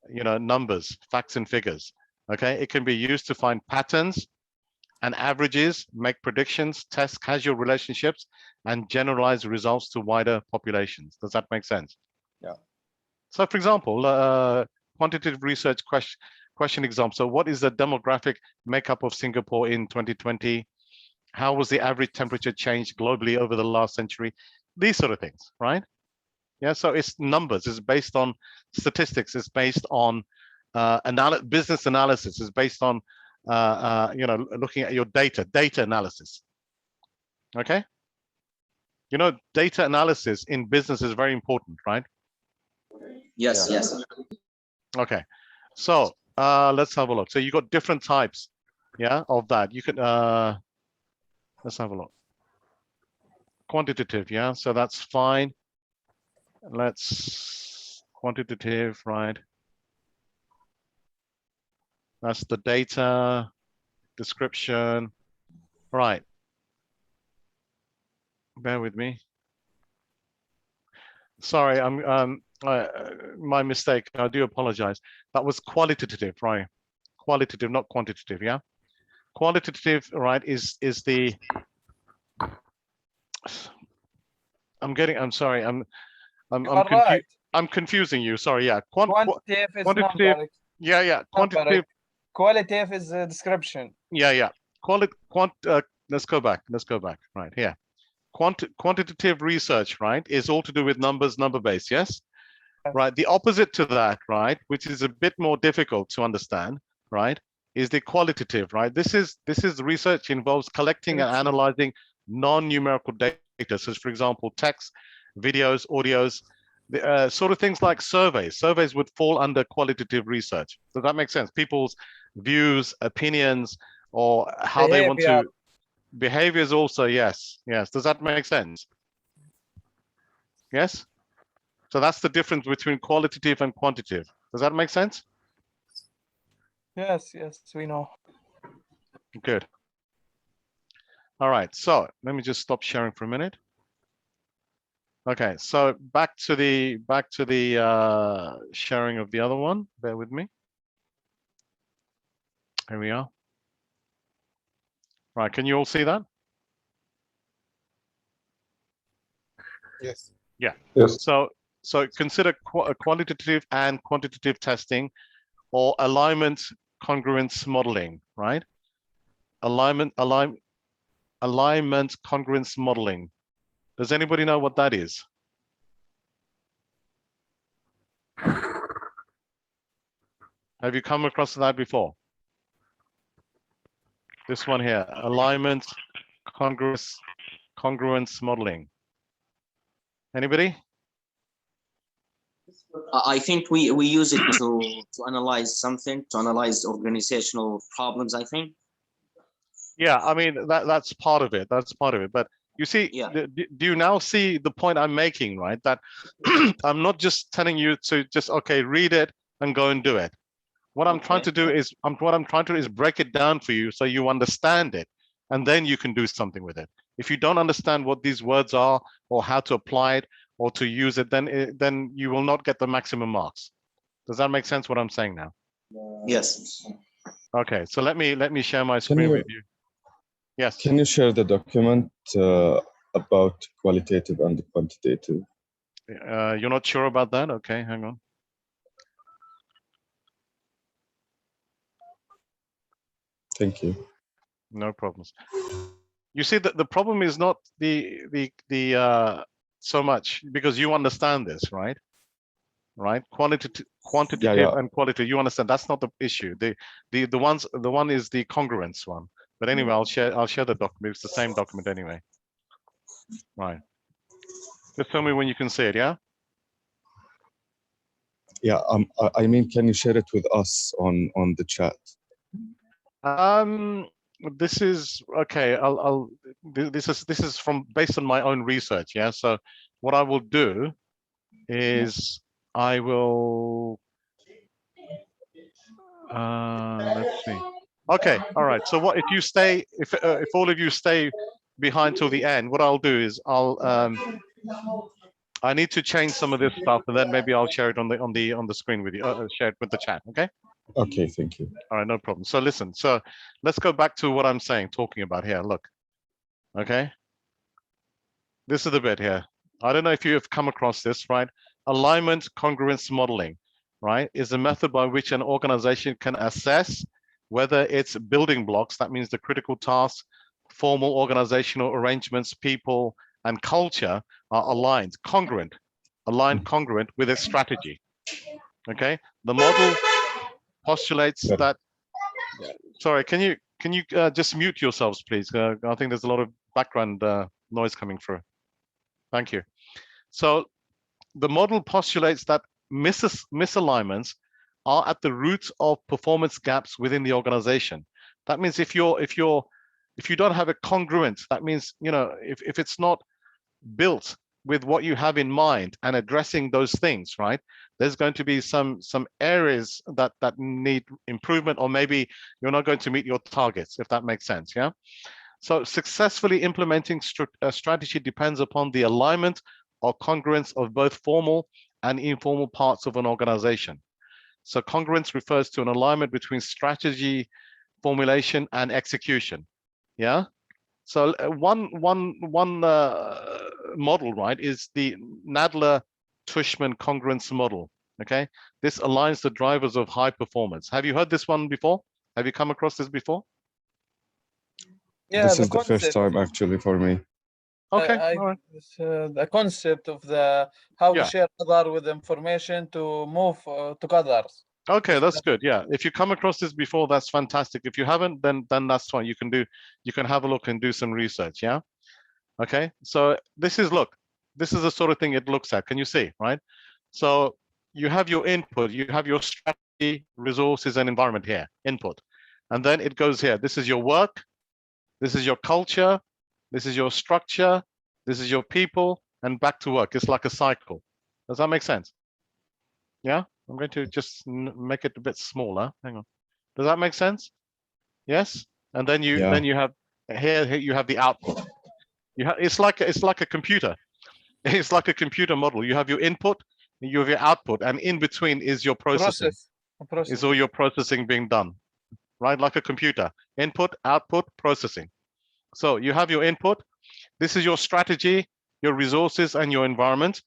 numbers, facts and figures. Okay, it can be used to find patterns and averages, make predictions, test causal relationships, and generalize results to wider populations. Does that make sense? Yeah. So for example, quantitative research question example. So what is the demographic makeup of Singapore in 2020? How was the average temperature change globally over the last century? These sort of things, right? Yeah, so it's numbers, it's based on statistics, it's based on business analysis, it's based on looking at your data analysis. Okay? Data analysis in business is very important, right? Yes, Yeah. yes. Okay, so let's have a look. So you got different types, of that. You could let's have a look. Quantitative, so that's fine. let's quantitative, right? That's the data description, right? Bear with me. Sorry, my mistake. I do apologize. That was qualitative, right? Qualitative, not quantitative. Yeah, qualitative, right? Is the I'm sorry. I'm Right. I'm confusing you. Sorry. Yeah. Quantitative is quantitative. number. Yeah. Quantitative. Qualitative is a description. Yeah. Let's go back. Right here. Quantitative research, right, is all to do with numbers, number-based, yes? Right, the opposite to that, right, which is a bit more difficult to understand, right, is the qualitative, right? This is research involves collecting and analyzing non-numerical data, such for example, text, videos, audios, sort of things like surveys. Surveys would fall under qualitative research. Does that make sense? People's views, opinions, or how they want to behaviors also, yes. Does that make sense? Yes. So that's the difference between qualitative and quantitative. Does that make sense? Yes, we know. Good. All right. So let me just stop sharing for a minute. Okay. So back to the sharing of the other one. Bear with me. Here we are. Right. Can you all see that? Yes. Yeah. Yes. So consider qualitative and quantitative testing, or alignment congruence modeling, right? Alignment congruence modeling. Does anybody know what that is? Have you come across that before? This one here, alignment congruence modeling. Anybody? I think we use it to analyze something, to analyze organizational problems, I think. Yeah, I mean, that's part of it. That's part of it. But you see, Yeah. do you now see the point I'm making, right? That I'm not just telling you to just, okay, read it and go and do it. What I'm trying to do is, break it down for you so you understand it, and then you can do something with it. If you don't understand what these words are or how to apply it or to use it, then you will not get the maximum marks. Does that make sense what I'm saying now? Yes. Okay, so let me share my screen with you. Yes. Can you share the document about qualitative and quantitative? You're not sure about that? Okay, hang on. Thank you. No problems. You see that the problem is not the so much because you understand this, right? Right? Quantitative and qualitative. You understand that's not the issue. The one is the congruence one. But anyway, I'll share the document. It's the same document anyway. Right. Just tell me when you can see it, yeah? Yeah, I mean, can you share it with us on the chat? This is okay. This is based on my own research, yeah. So what I will do is I will let's see. Okay, all right. So what if you stay? If all of you stay behind till the end, what I'll do is I need to change some of this stuff, and then maybe I'll share it on the screen with you. Share it with the chat. Okay. Okay, thank you. All right, no problem. So listen. So let's go back to what I'm talking about here. Look. Okay. This is the bit here. I don't know if you have come across this, right? Alignment congruence modeling, right, is a method by which an organization can assess whether its building blocks, that means the critical tasks, formal organizational arrangements, people, and culture are aligned congruent with its strategy. Okay, the model postulates that. Sorry, can you just mute yourselves, please? I think there's a lot of background noise coming through. Thank you. So the model postulates that misalignments are at the root of performance gaps within the organization. That means if you don't have a congruent, that means, you know, if it's not built with what you have in mind and addressing those things, right? There's going to be some areas that need improvement, or maybe you're not going to meet your targets, if that makes sense. Yeah. So successfully implementing a strategy depends upon the alignment or congruence of both formal and informal parts of an organization. So congruence refers to an alignment between strategy formulation and execution. Yeah. So one model, right, is the Nadler-Tushman congruence model. Okay, this aligns the drivers of high performance. Have you heard this one before? Have you come across this before? Yeah, This the is the first concept. time actually for me. Okay, I, all right. the concept of the how Yeah. to share other with information to move to others. Okay, that's good. Yeah, if you come across this before, that's fantastic. If you haven't, then that's fine. You can have a look and do some research. Yeah. Okay. So this is the sort of thing it looks at. Can you see, right? So you have your input, you have your strategy, resources, and environment here. Input, and then it goes here. This is your work. This is your culture. This is your structure. This is your people, and back to work. It's like a cycle. Does that make sense? Yeah. I'm going to just make it a bit smaller. Hang on. Does that make sense? Yes. And then you have here you have the output. It's like a computer. It's like a computer model. You have your input, you have your output, and in between is your processing. Is all your processing being done, right? Like a computer. Input, output, processing. So you have your input. This is your strategy, your resources, and your environment.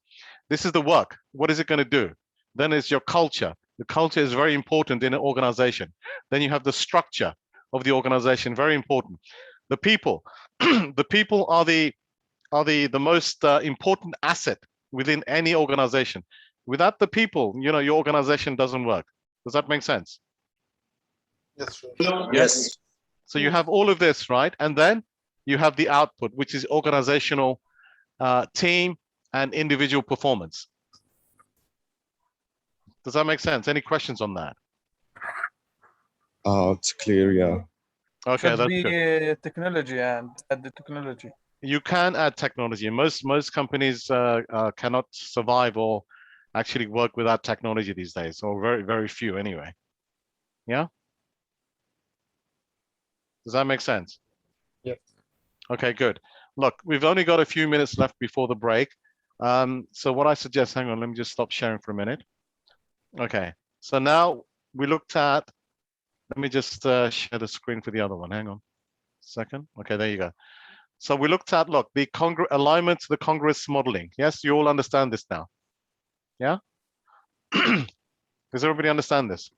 This is the work. What is it going to do? Then it's your culture. The culture is very important in an organization. Then you have the structure of the organization, very important. The people, the people are the most important asset within any organization. Without the people, your organization doesn't work. Does that make sense? Yes, sure. Yes. So you have all of this, right? And then you have the output, which is organizational, team, and individual performance. Does that make sense? Any questions on that? It's clear, yeah. Okay, Should that's be good. technology and add the technology. You can add technology. Most companies cannot survive or actually work without technology these days, or very few anyway. Yeah. Does that make sense? Yes. Okay, good. Look, we've only got a few minutes left before the break. So what I suggest, hang on, let me just stop sharing for a minute. Okay, so now we looked at, let me just share the screen for the other one. Hang on a second. Okay, there you go. So we looked at, look, the alignment to the congruous modeling. Yes, you all understand this now? Yeah? Does everybody understand this?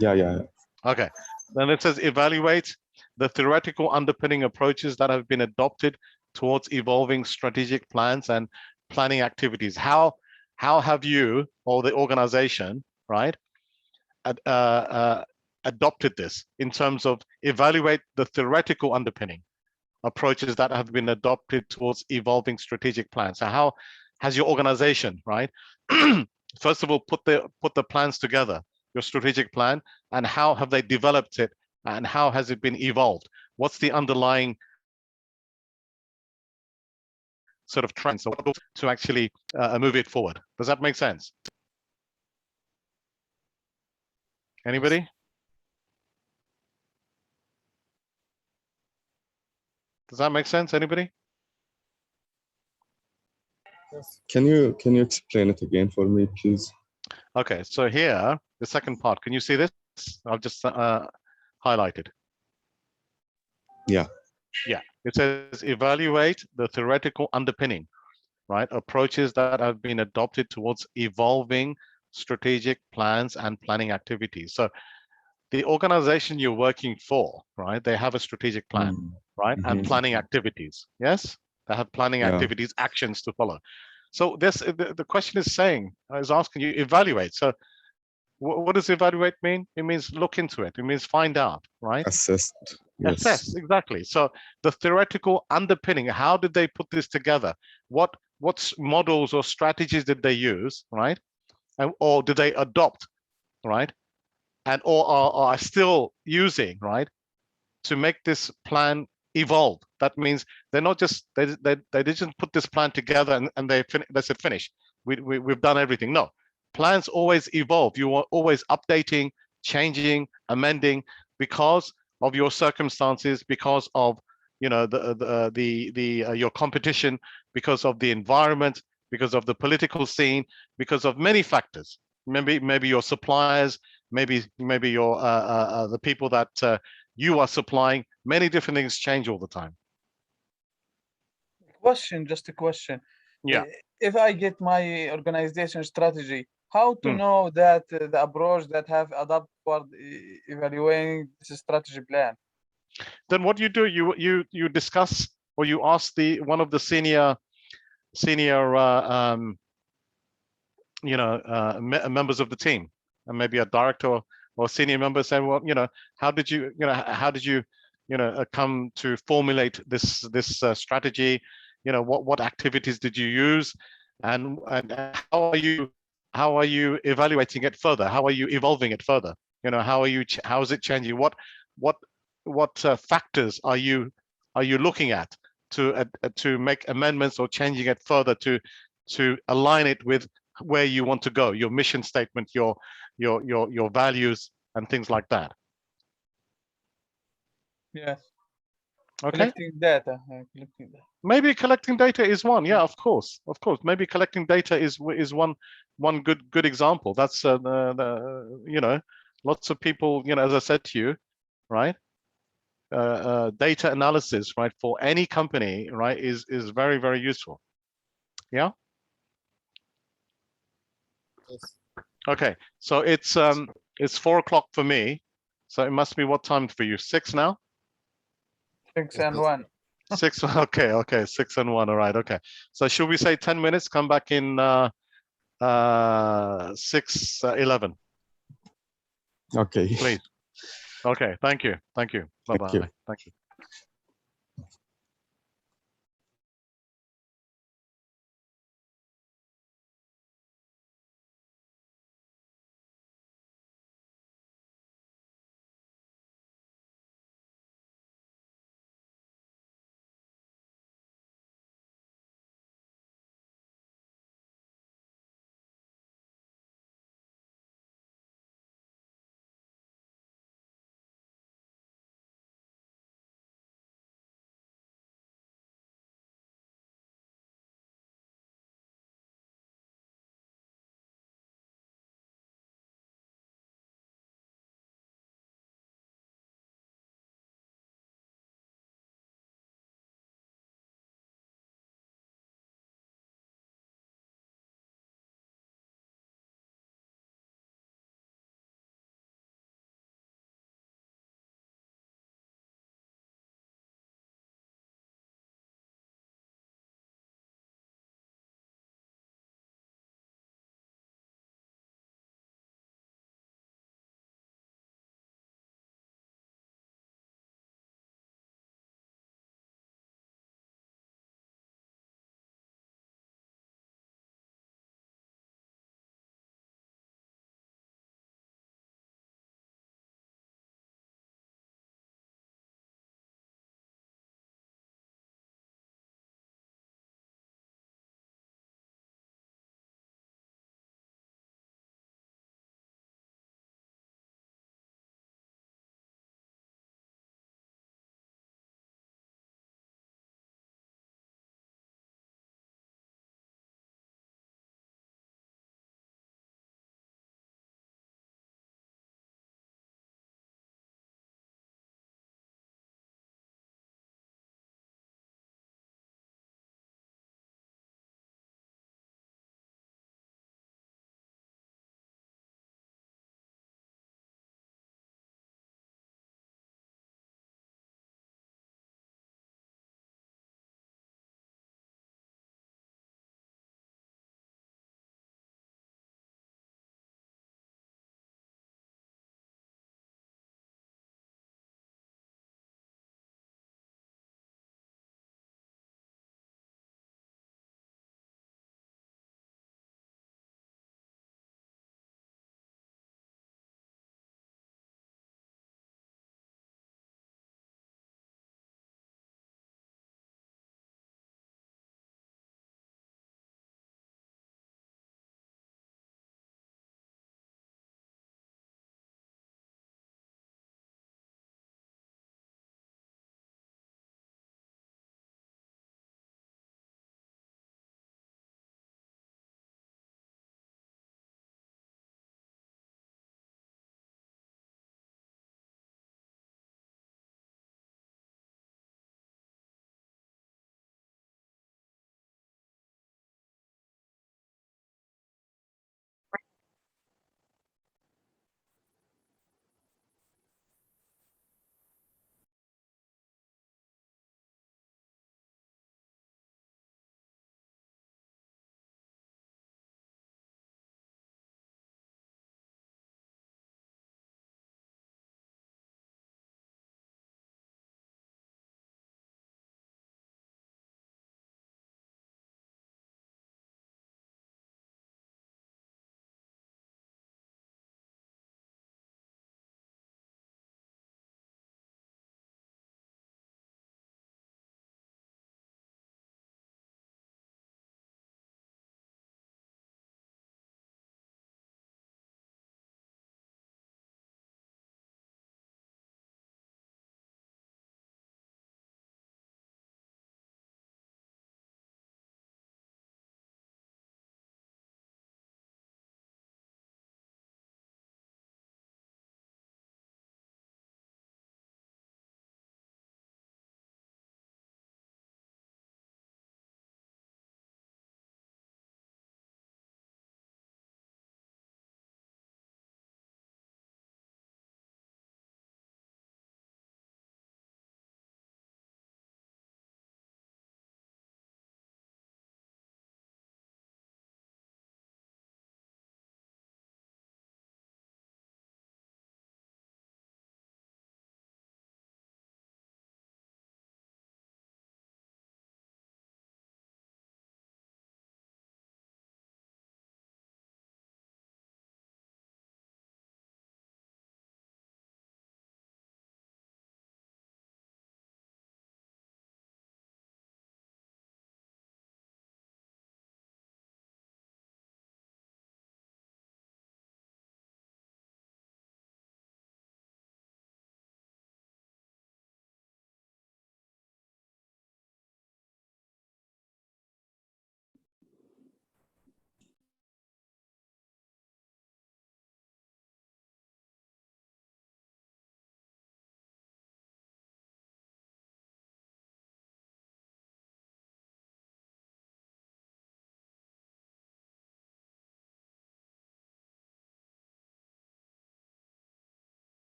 Yeah. Okay, then it says evaluate the theoretical underpinning approaches that have been adopted towards evolving strategic plans and planning activities. How have you or the organization, right, adopted this in terms of evaluate the theoretical underpinning approaches that have been adopted towards evolving strategic plans? So how has your organization, right, first of all, put the plans together, your strategic plan, and how have they developed it, and how has it been evolved? What's the underlying sort of trends to actually move it forward? Does that make sense? Anybody? Does that make sense? Anybody? Can you explain it again for me, please? Okay, so here, the second part, can you see this? I've just highlighted. Yeah. Yeah, it says evaluate the theoretical underpinning, right? Approaches that have been adopted towards evolving strategic plans and planning activities. So the organization you're working for, right? They have a strategic plan, right? And planning activities. Yes, they have planning activities, actions to follow. So this, the question is saying, I was asking you, evaluate. So what does evaluate mean? It means look into it. It means find out, right? Assess. Yes. Assess, exactly. So the theoretical underpinning, how did they put this together? What models or strategies did they use, right? Or did they adopt, right? And or are still using, right, to make this plan evolved. That means they're not just they didn't put this plan together and they said finish. We've done everything. No, plans always evolve. You are always updating, changing, amending because of your circumstances, because of your competition, because of the environment, because of the political scene, because of many factors. Maybe your suppliers, maybe your the people that you are supplying. Many different things change all the time. Question, just a question. Yeah. If I get my organization strategy, how to know that the approach that have adopted for evaluating this strategy plan? Then what you do, you discuss or you ask one of the senior members of the team, and maybe a director or senior member, saying, well, how did you come to formulate this strategy? What activities did you use, and how are you evaluating it further? How are you evolving it further? How is it changing? What factors are you looking at to make amendments or changing it further to align it with where you want to go, your mission statement, your values, and things like that? Yes. Okay. Collecting data. Maybe collecting data is one. Yeah, of course. Maybe collecting data is one good example. That's lots of people, as I said to you, right? Data analysis, right, for any company, right, is very, very useful. Yeah. Yes. Okay, so it's 4 o'clock for me, so it must be what time for you? 6 now? 6 and 1. 6. Okay, 6 and 1. All right. Okay. So should we say 10 minutes? Come back in 6:11. Okay. Please. Okay. Thank you. Bye-bye. Thank you.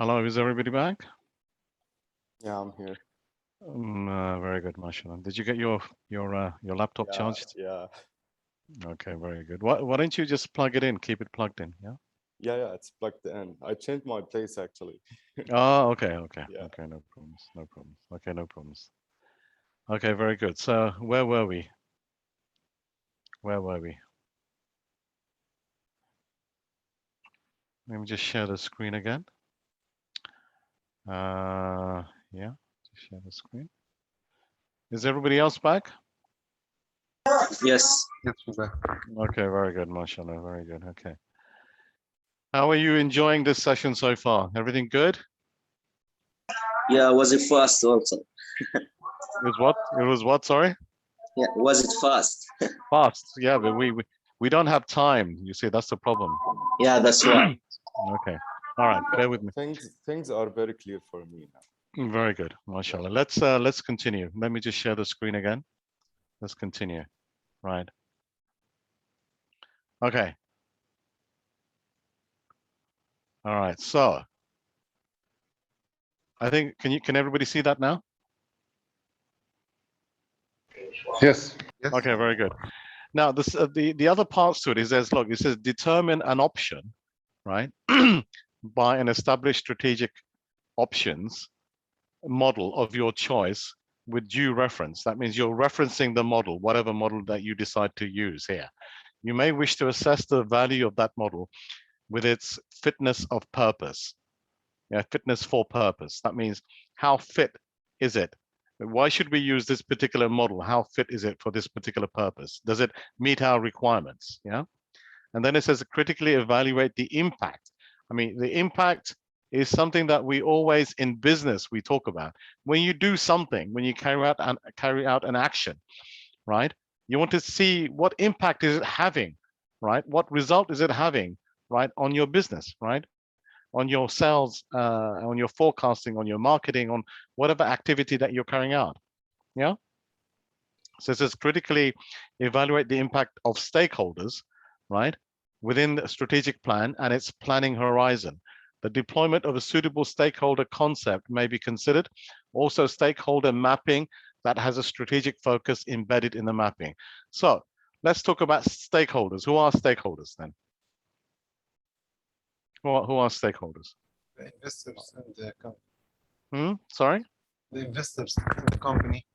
Hello, is everybody back? Yeah, I'm here. Very good, mashallah. Did you get your laptop Yeah, charged? yeah, Okay, very good. Why don't you just plug it in, keep it plugged in, yeah? yeah. It's plugged in. I changed my place actually. Oh, okay, okay, Yeah. okay, no problems, no problems. Okay, no problems. Okay, very good. So where were we? Where were we? Let me just share the screen again. Yeah, just share the screen. Is everybody else back? Yes. Yes, we're back. Okay, very good, mashallah, very good. Okay. How are you enjoying this session so far? Everything good? Yeah, was it fast also? It was what? It was what, sorry? Yeah, was it fast? Fast, yeah, but we don't have time. You see, that's the problem. Yeah, that's why. Okay. All right, bear with me. Things are very clear for me now. Very good, mashallah. Let's continue. Let me just share the screen again. Let's continue. Right. Okay. All right. So I think can everybody see that now? Yes. Yes. Okay, very good. Now this the other parts to it is there's look, it says determine an option, right? By an established strategic options model of your choice with due reference. That means you're referencing the model, whatever model that you decide to use here. You may wish to assess the value of that model with its fitness of purpose. Yeah, fitness for purpose. That means how fit is it? Why should we use this particular model? How fit is it for this particular purpose? Does it meet our requirements? Yeah. And then it says critically evaluate the impact. I mean, the impact is something that we always in business we talk about. When you do something, when you carry out an action, right? You want to see what impact is it having, right? What result is it having, right, on your business, right? On your sales, on your forecasting, on your marketing, on whatever activity that you're carrying out. Yeah. So it says critically evaluate the impact of stakeholders, right, within the strategic plan and its planning horizon. The deployment of a suitable stakeholder concept may be considered. Also, stakeholder mapping that has a strategic focus embedded in the mapping. So let's talk about stakeholders. Who are stakeholders then? Who are stakeholders? The investors in the company. Sorry? The investors in the company.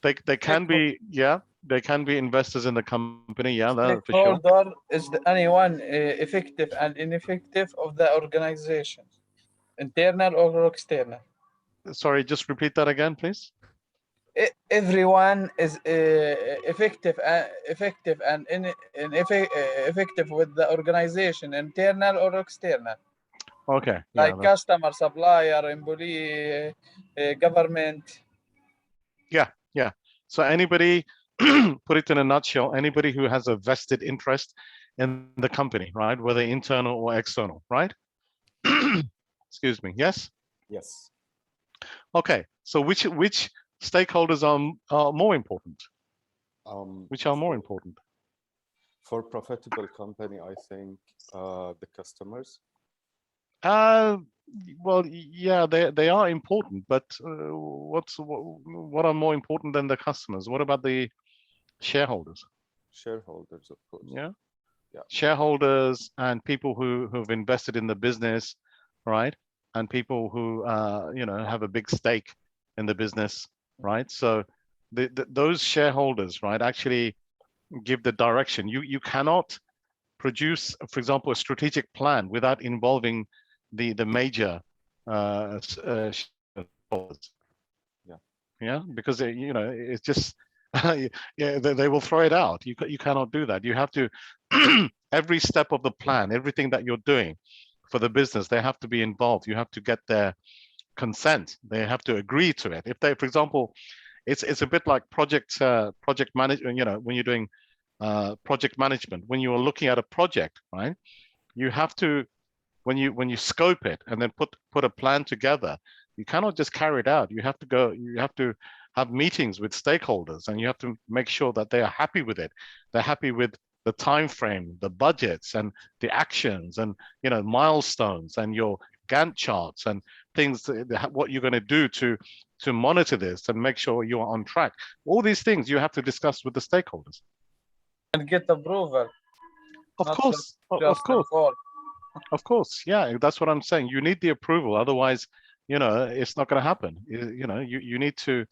They can be, yeah, they can be investors in the company, yeah, that, for sure. Stakeholder is anyone effective and ineffective of the organization, internal or external. Sorry, just repeat that again, please. Everyone is effective and effective with the organization, internal or external. Okay. Like Yeah, customer, supplier, employee, government. yeah. So anybody, put it in a nutshell, anybody who has a vested interest in the company, right? Whether internal or external, right? Excuse me. Yes. Yes. Okay. So which stakeholders are more important? Which are more important? For profitable company, I think the customers. Well, yeah, they are important, but what are more important than the customers? What about the shareholders? Shareholders, of course. Yeah. Yeah. Shareholders and people who've invested in the business, right? And people who have a big stake in the business, right? So those shareholders, right, actually give the direction. You cannot produce, for example, a strategic plan without involving the major shareholders. Yeah, because it's just yeah, they will throw it out. You cannot do that. You have to every step of the plan, everything that you're doing for the business, they have to be involved. You have to get their consent. They have to agree to it. If they, for example, it's a bit like project management. When you're doing project management, when you are looking at a project, right? You have to, when you scope it and then put a plan together, you cannot just carry it out. You have to have meetings with stakeholders, and you have to make sure that they are happy with it. They're happy with the time frame, the budgets, and the actions, and milestones, and your Gantt charts and things, what you're going to do to monitor this and make sure you are on track. All these things you have to discuss with the stakeholders. And get approval. Of Not course, of just course, inform. of course. Yeah, that's what I'm saying. You need the approval, otherwise, you know, it's not going to happen. You know, you need to,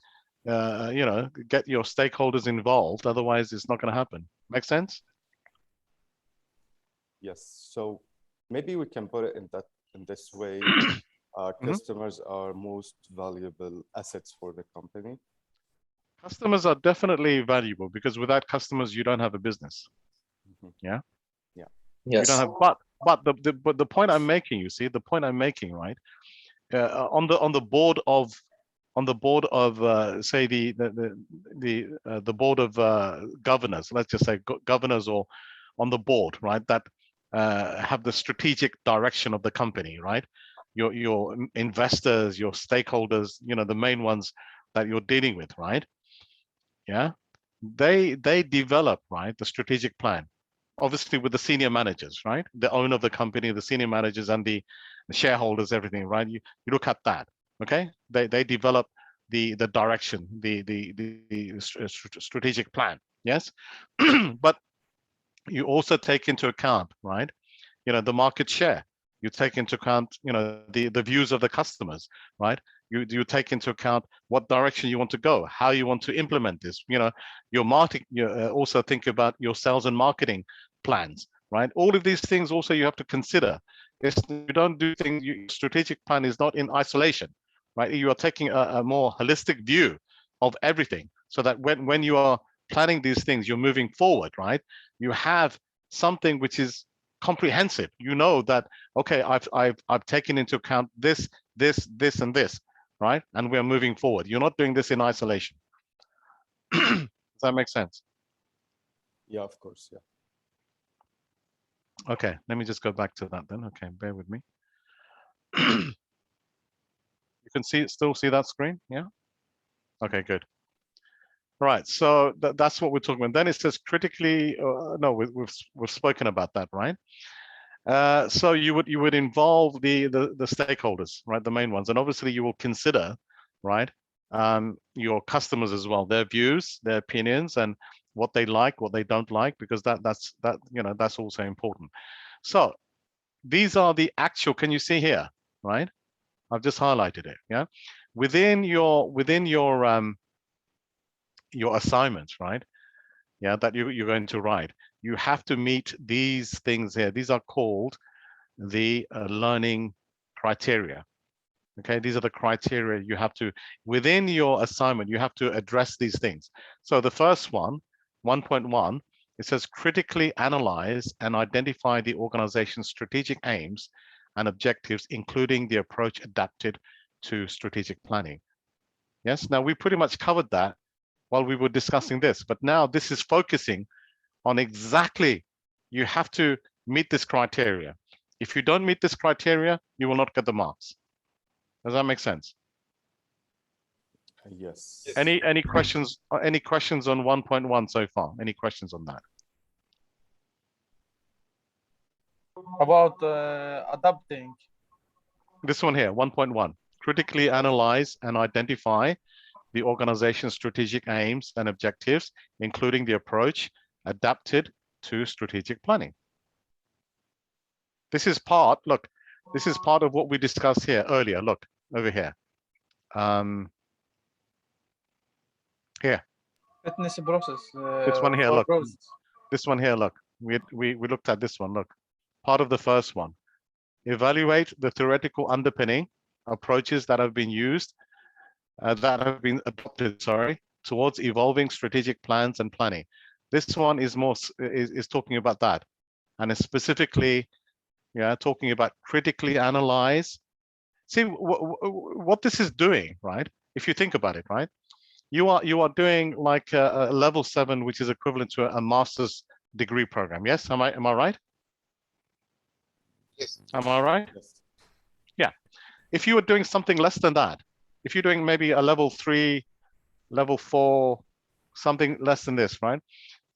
you know, get your stakeholders involved. Otherwise, it's not going to happen. Make sense? Yes. So maybe we can put it in this way. Customers are most valuable assets for the company. Customers are definitely valuable because without customers, you don't have a business. Yeah. Yeah. You Yes. don't have, but the point I'm making, you see, the point I'm making, right? On the board of say the board of governors, let's just say governors, or on the board, right, that have the strategic direction of the company, right? Your investors, your stakeholders, you know, the main ones that you're dealing with, right? Yeah, they develop, right, the strategic plan, obviously with the senior managers, right? The owner of the company, the senior managers, and the shareholders, everything, right? You look at that, okay? They develop the direction, the strategic plan, yes. But you also take into account, right, you know, the market share. You take into account, you know, the views of the customers, right? You take into account what direction you want to go, how you want to implement this, you know, your marketing. You also think about your sales and marketing plans, right? All of these things also you have to consider. You don't do things. Your strategic plan is not in isolation, right? You are taking a more holistic view of everything, so that when you are planning these things, you're moving forward, right? You have something which is comprehensive. You know that, okay, I've taken into account this, and this, right? And we're moving forward. You're not doing this in isolation. Does that make sense? Yeah, of course. Yeah. Okay, let me just go back to that then. Okay, bear with me. You can still see that screen? Yeah. Okay, good. Right, so that's what we're talking about. Then it says critically. No, we've spoken about that, right? So you would involve the stakeholders, right, the main ones, and obviously you will consider, right, your customers as well, their views, their opinions, and what they like, what they don't like, because that's you know, that's also important. So these are the actual. Can you see here, right? I've just highlighted it. Yeah, within your assignments, right? Yeah, that you're going to write. You have to meet these things here. These are called the learning criteria. Okay, these are the criteria you have to, within your assignment, you have to address these things. So the first one, 1.1, it says critically analyze and identify the organization's strategic aims and objectives, including the approach adapted to strategic planning. Yes, now we pretty much covered that while we were discussing this, but now this is focusing on exactly, you have to meet this criteria. If you don't meet this criteria, you will not get the marks. Does that make sense? Yes. Any questions? Any questions on 1.1 so far? Any questions on that? About adapting. This one here, 1.1. Critically analyze and identify the organization's strategic aims and objectives, including the approach adapted to strategic planning. This is part, look, this is part of what we discussed here earlier. Look, over here. Here. Fitness process. This one here, for look. growth. This one here, look. We looked at this one, look. Part of the first one. Evaluate the theoretical underpinning approaches that have been used, that have been adopted, sorry, towards evolving strategic plans and planning. This one is more is talking about that, and it's specifically, yeah, talking about critically analyze. See what this is doing, right? If you think about it, right? You are doing like a level 7, which is equivalent to a master's degree program. Yes, am I right? Yes. Am I right? Yes. Yeah. If you were doing something less than that, if you're doing maybe a level 3, level 4, something less than this, right?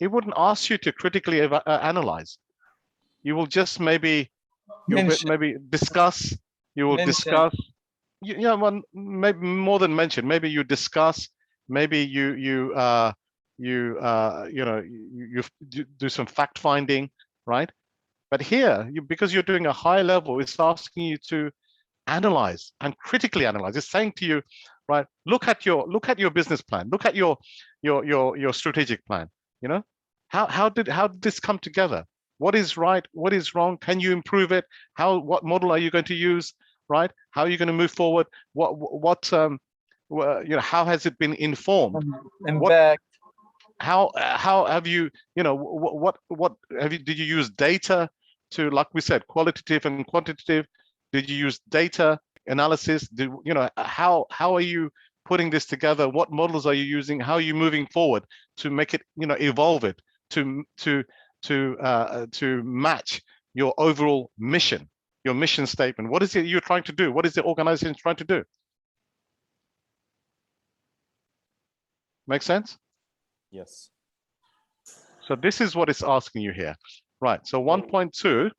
It wouldn't ask you to critically analyze. You will just maybe discuss You will Mention. discuss. Yeah, one maybe more than mention. Maybe you discuss. Maybe you know you do some fact finding, right? But here, because you're doing a high level, it's asking you to analyze and critically analyze. It's saying to you, right? Look at your business plan. Look at your strategic plan. You know, how did this come together? What is right? What is wrong? Can you improve it? What model are you going to use? Right? How are you going to move forward? What you know? How has it been informed? Impact. How have you what have you did you use data to, like we said, qualitative and quantitative? Did you use data analysis? How are you putting this together? What models are you using? How are you moving forward to make it, evolve it to match your overall mission, your mission statement? What is it you're trying to do? What is the organization trying to do? Make sense? Yes. So this is what it's asking you here, right? So 1.2,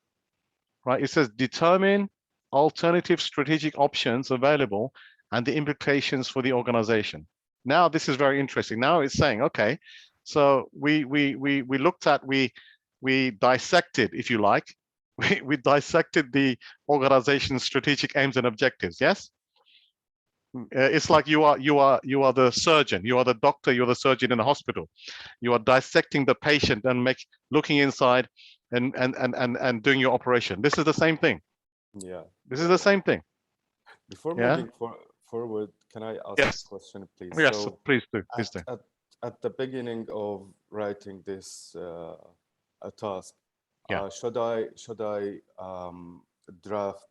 right? It says determine alternative strategic options available and the implications for the organization. Now this is very interesting. Now it's saying, okay, so we looked at, we dissected, if you like, we dissected the organization's strategic aims and objectives. Yes. It's like you are the surgeon, you are the doctor, you're the surgeon in a hospital. You are dissecting the patient and looking inside and doing your operation. This is the same thing. Yeah. This is the same thing. Before Yeah? moving forward, can I ask Yes. a question, please? Yes, So please do. Please do. at the beginning of writing this a task, Yeah. should I draft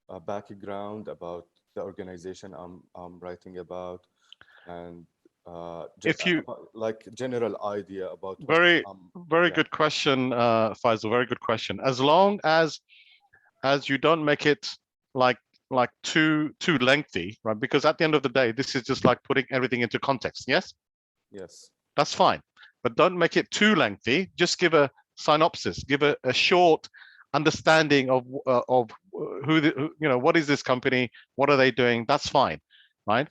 a background about the organization I'm writing about, and If you like general idea about what very yeah. good question, Faisal. Very good question. As long as you don't make it like too lengthy, right? Because at the end of the day, this is just like putting everything into context. Yes. Yes. That's fine, but don't make it too lengthy. Just give a synopsis, give a short understanding of what is this company, what are they doing. That's fine, right?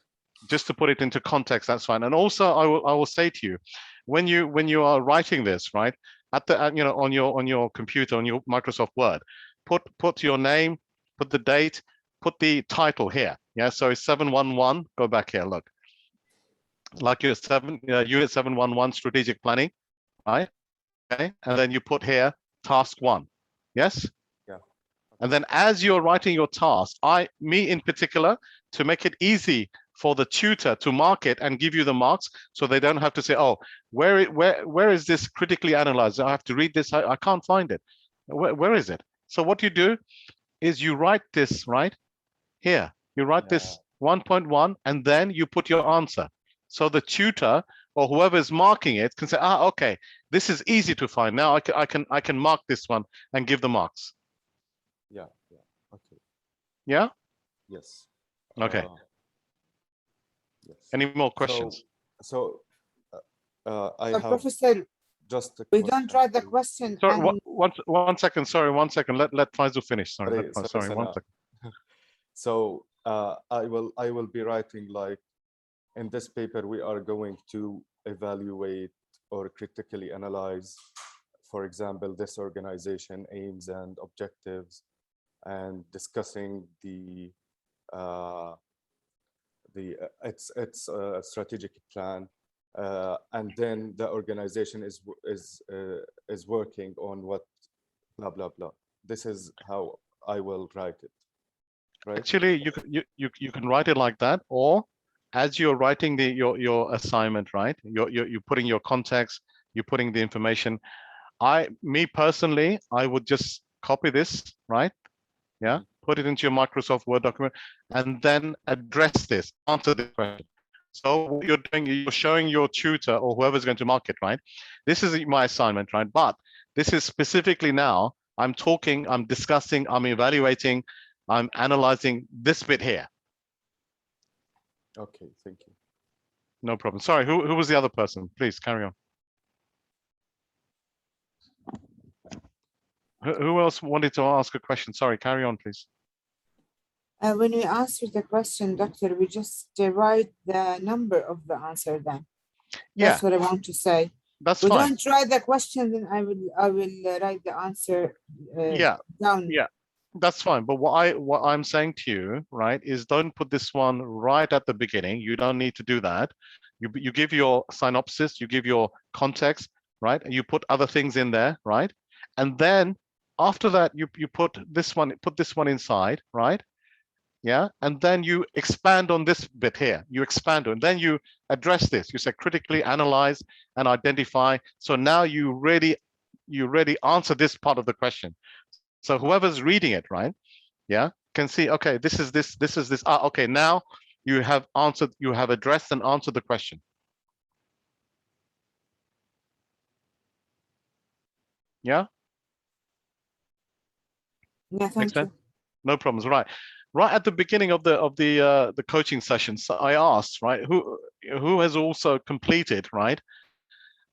Just to put it into context, that's fine. And also, I will say to you, when you are writing this, right, on your computer, on your Microsoft Word, put your name, put the date, put the title here. Yeah, so it's 711. Go back here. Look. Like your unit 711 strategic planning, right? Okay, and then you put here task 1. Yes. Yeah. And then as you're writing your task, me in particular, to make it easy for the tutor to mark it and give you the marks, so they don't have to say, oh, where is this critically analyzed? I have to read this. I can't find it. Where is it? So what you do is you write this right here. You write this 1.1, and then you put your answer. So the tutor or whoever is marking it can say, okay, this is easy to find. Now I can mark this one and give the marks. Yeah. Yeah. Okay. Yeah. Yes. Okay. Yes. Any more questions? So I have Professor, just a we question, don't write the please. question. Sorry, and- one second. Sorry, 1 second. Let Faisal finish. Sorry, Sorry, 1 Sana. second. So I will be writing, like, in this paper we are going to evaluate or critically analyze, for example, this organization aims and objectives, and discussing its strategic plan, and then the organization is working on what blah blah blah. This is how I will write it. Right? Actually, you can write it like that, or as you're writing your assignment, right? You're putting your context, you're putting the information. Me personally, I would just copy this, right? Yeah, put it into your Microsoft Word document, and then address this, answer this question. So what you're doing, you're showing your tutor or whoever's going to mark it, right? This is my assignment, right? But this is specifically now, I'm talking, I'm discussing, I'm evaluating, I'm analyzing this bit here. Okay, thank you. No problem. Sorry, who was the other person? Please carry on. Who else wanted to ask a question? Sorry, carry on, please. When we answer the question, doctor, we just write the number of the answer then. Yeah, That's what I want to say. that's We fine. don't write the question, then I will write the answer Yeah, down. yeah, that's fine. But what I'm saying to you, right, is don't put this one right at the beginning. You don't need to do that. You give your synopsis, you give your context, right? And you put other things in there, right? And then after that, you put this one inside, right? Yeah, and then you expand on this bit here. You expand on, then you address this. You say critically analyze and identify. So now you really answer this part of the question. So whoever's reading it, right? Yeah, can see, okay, this is this, this is this. Ah, okay, now you have answered, you have addressed and answered the question. Yeah, Yeah, thank sense? you. No problems. Right. Right at the beginning of the coaching session, so I asked, right, who has also completed, right,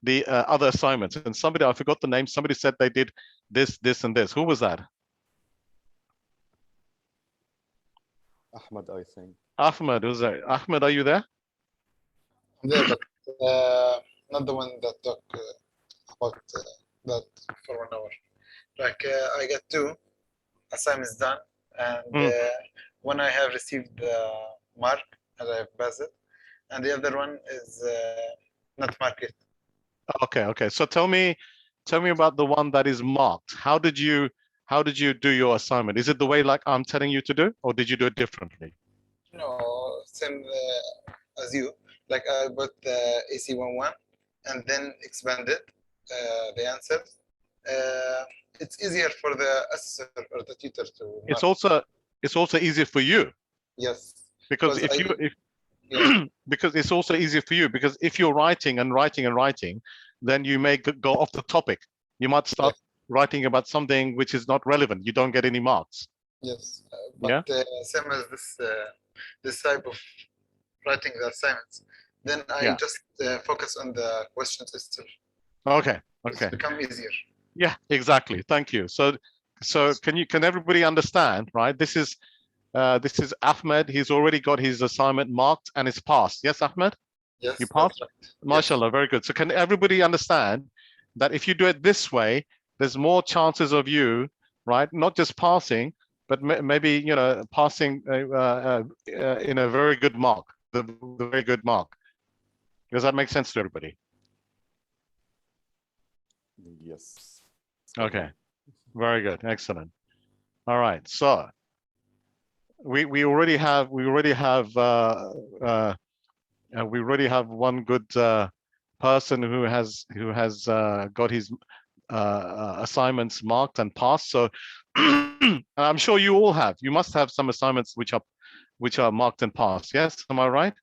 the other assignments, and somebody, I forgot the name, somebody said they did this, this, and this. Who was that? Ahmed, I think. Ahmed, who's that? Ahmed, are you there? I'm there, but not the one that talked about that for 1 hour. Like I got 2 assignments done, and one I have received the mark and I have passed it, and the other one is not marked. Okay, okay. So tell me about the one that is marked. How did you do your assignment? Is it the way like I'm telling you to do, or did you do it differently? No, same as you. Like I put the AC11 and then expanded the answers. It's easier for the assessor or the tutor to. It's mark. also easier for you, Yes. because Yeah. because it's also easier for you, because if you're writing and writing and writing, then you may go off the topic. You might start writing about something which is not relevant. You don't get any marks. Yes, Yeah. but same as this type of writing the assignments. Then I Yeah. just focus on the questions itself. Okay. It's Okay. become easier. Yeah, exactly. Thank you. So can everybody understand, right? This is Ahmed. He's already got his assignment marked and it's passed. Yes, Ahmed? Yes, You that's passed? right. MashaAllah, very good. So can everybody understand that if you do it this way, there's more chances of you, right? Not just passing, but maybe, you know, passing in a very good mark, the very good mark. Does that make sense to everybody? Yes. Okay, very good, excellent. All right, so we already have one good person who has got his assignments marked and passed. So I'm sure you all have. You must have some assignments which are marked and passed. Yes, am I right?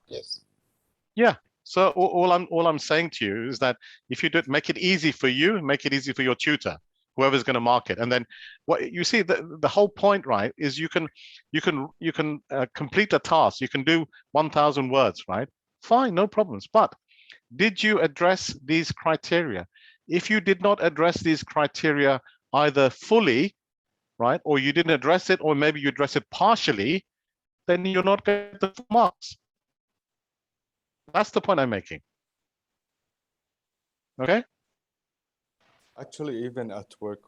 Yes. Yeah. So all I'm saying to you is that if you do it, make it easy for you, make it easy for your tutor, whoever's going to mark it. And then what you see, the whole point, right, is you can complete a task. You can do 1,000 words, right? Fine, no problems. But did you address these criteria? If you did not address these criteria either fully, right, or you didn't address it, or maybe you address it partially, then you're not going to get the full marks. That's the point I'm making. Okay. Actually, even at work,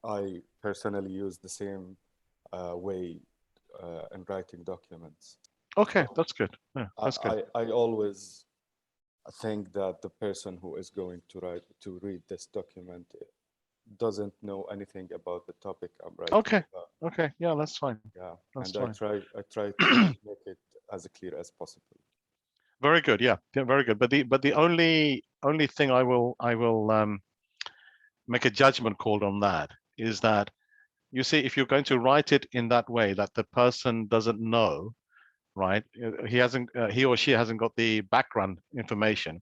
I personally use the same way in writing documents. Okay, that's good. Yeah, that's good. I always think that the person who is going to read this document doesn't know anything about the topic I'm writing Okay. about. Okay. Yeah, that's fine. Yeah, That's and fine. I try to make it as clear as possible. Very good. Yeah, very good. But the only thing I will make a judgment call on that is that, you see, if you're going to write it in that way that the person doesn't know, right? He or she hasn't got the background information.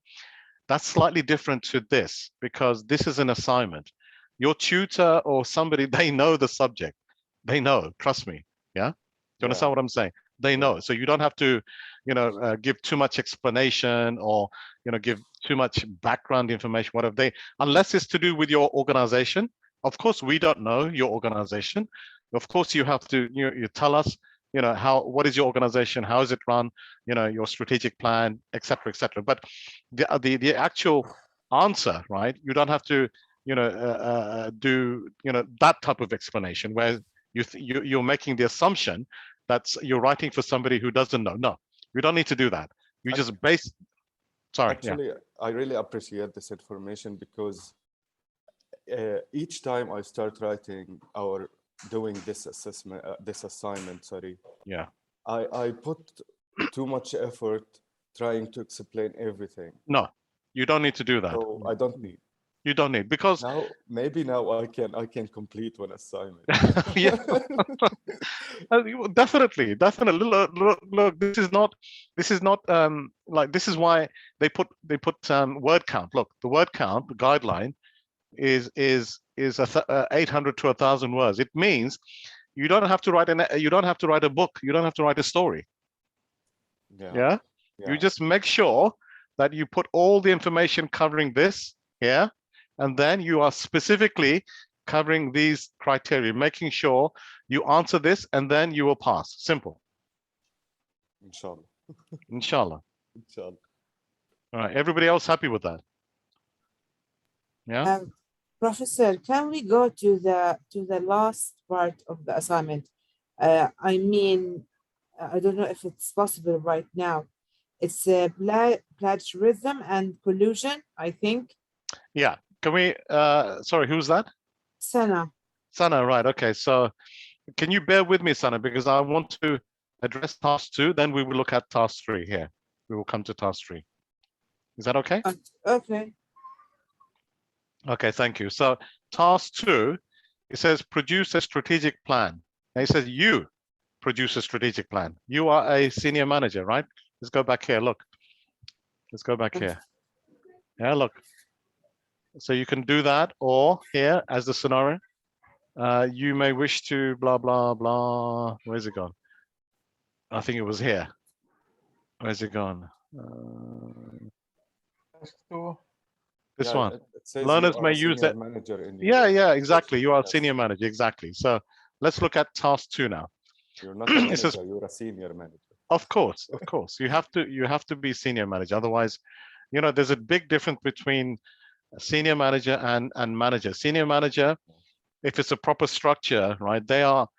That's slightly different to this, because this is an assignment. Your tutor or somebody, they know the subject. They know, trust me. Yeah. Do you understand what I'm saying? They know. So you don't have to, give too much explanation or, give too much background information, whatever unless it's to do with your organization. Of course, we don't know your organization, Of course, you have to you tell us, what is your organization, how is it run, your strategic plan, etc., etc. But the actual answer, right? You don't have to, do that type of explanation where you're making the assumption that you're writing for somebody who doesn't know. No, you don't need to do that. You just base. Sorry. Actually, I really appreciate this information because each time I start writing or doing this assessment, this assignment, sorry. Yeah. I put too much effort trying to explain everything. No, you don't need to do that. So I don't need. You don't need, because maybe now I can complete one assignment. Yeah. Definitely. Look, this is not like, this is why they put word count. Look, the word count, the guideline is 800 to 1,000 words. It means you don't have to write a book, you don't have to write a story. Yeah. You just make sure that you put all the information covering this here, and then you are specifically covering these criteria, making sure you answer this, and then you will pass. Simple. Inshallah. Inshallah. Inshallah. All right. Everybody else happy with that? Yeah. Professor, can we go to the last part of the assignment? I mean, I don't know if it's possible right now. It's plagiarism and collusion, I think. Yeah. Can we? Sorry, who's that? Sana. Sana, right? Okay. So, can you bear with me, Sana, because I want to address task 2. Then we will look at task 3 here. We will come to task 3. Is that okay? Okay. Okay, thank you. So task 2, it says produce a strategic plan. And it says you produce a strategic plan. You are a senior manager, right? Let's go back here. Look, let's go back here. Yeah, look. So you can do that, or here as the scenario, you may wish to blah, blah, blah. Where's it gone? I think it was here. Where's it gone? This one. Learners may use that. Yeah, exactly. You are a senior manager, exactly. So let's look at task 2 now. You're not a manager, you're a senior manager. Of course. You have to be senior manager. Otherwise, there's a big difference between a senior manager and manager. Senior manager, if it's a proper structure, right? They are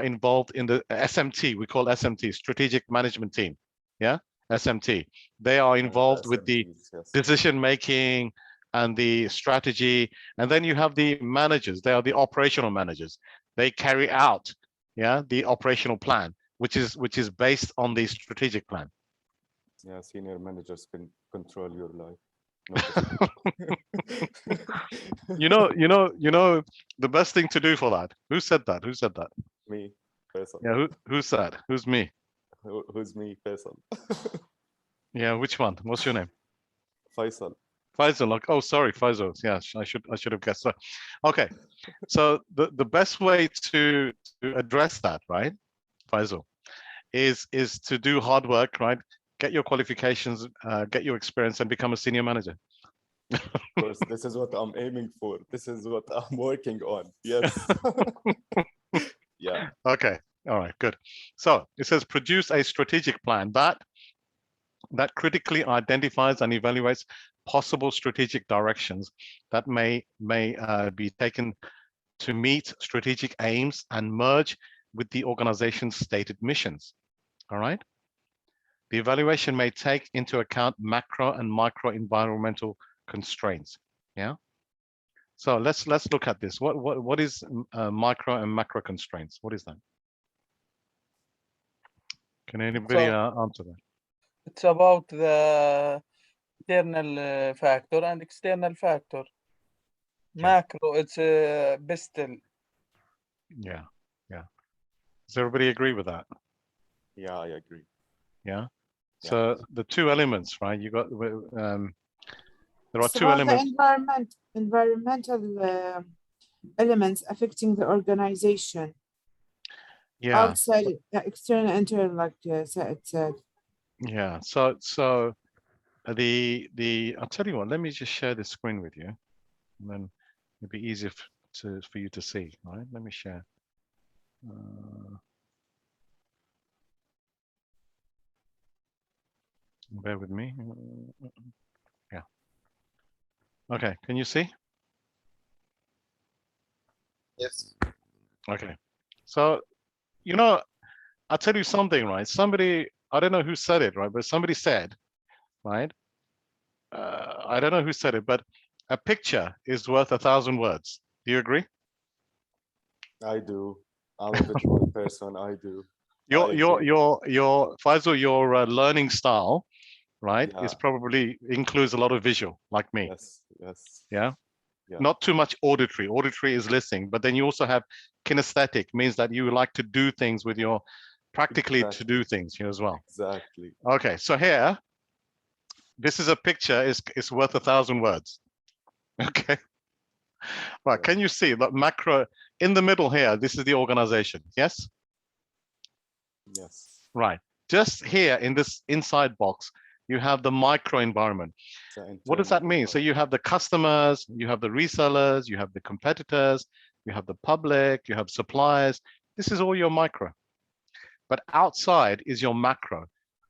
involved in the SMT. We call SMT, Strategic Management Team. Yeah, SMT. They are involved with the decision making and the strategy. And then you have the managers. They are the operational managers. They carry out, the operational plan, which is based on the strategic plan. Yeah, senior managers can control your life. The best thing to do for that. Who said that? Me, Faisal. Yeah, who's that? Who's me? Who's me, Faisal? Yeah, which one? What's your name? Faisal. Faisal. Oh, sorry, Faisal. Yeah, I should have guessed that. Okay, so the best way to address that, right, Faisal, is to do hard work, right? Get your qualifications, get your experience, and become a senior manager. Of course, this is what I'm aiming for. This is what I'm working on. Yes. Yeah. Okay. All right. Good. So it says produce a strategic plan that critically identifies and evaluates possible strategic directions that may be taken to meet strategic aims and merge with the organization's stated missions. All right. The evaluation may take into account macro and micro environmental constraints. Yeah. So let's look at this. What is micro and macro constraints? What is that? Can anybody answer that? It's about the internal factor and external factor. Macro, it's Bistel. Yeah. Does everybody agree with that? Yeah, I agree. Yeah. So the two elements, right? You got there are two elements. The environmental elements affecting the organization. Yeah. Outside, external, internal, like it said. Yeah. So the I'll tell you what. Let me just share the screen with you, and then it'll be easier for you to see. All right. Let me share. Bear with me. Yeah. Okay, can you see? Yes. Okay. So, you know, I'll tell you something, right? Somebody, I don't know who said it, right? But somebody said, right? I don't know who said it, but a picture is worth 1,000 words. Do you agree? I do. I'm a visual person. I do. I agree. Faisal, your learning style, right, is Yeah. probably includes a lot of visual, like me. Yes. Yes. Yeah. Yeah. Not too much auditory. Auditory is listening, but then you also have kinesthetic, means that you like to do things with your practically to do things here as well. Exactly. Okay, so here, this is a picture is worth 1,000 words. Okay. Right, Yeah. can you see that macro in the middle here? This is the organization. Yes. Yes. Right. Just here in this inside box, you have the micro environment. The What does that internal mean? So you have the customers, you have the resellers, you have the competitors, you have the public, you have suppliers. This is all your micro. But outside is your macro,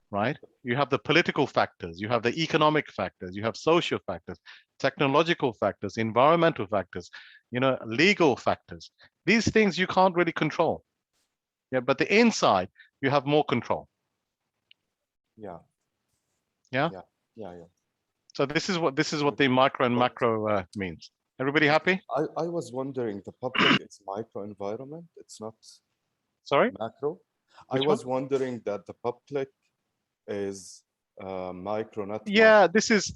right? You have the political factors, you have the economic factors, you have social factors, technological factors, environmental factors, you know, legal factors. These things you can't really control. Yeah, but the inside, you have more control. Yeah. Yeah. Yeah. Yeah. Yeah. So this is what the micro and macro means. Everybody happy? I was wondering, the public is micro environment. It's not Sorry? macro. I Which one? was wondering that the public is micro, not Yeah, this is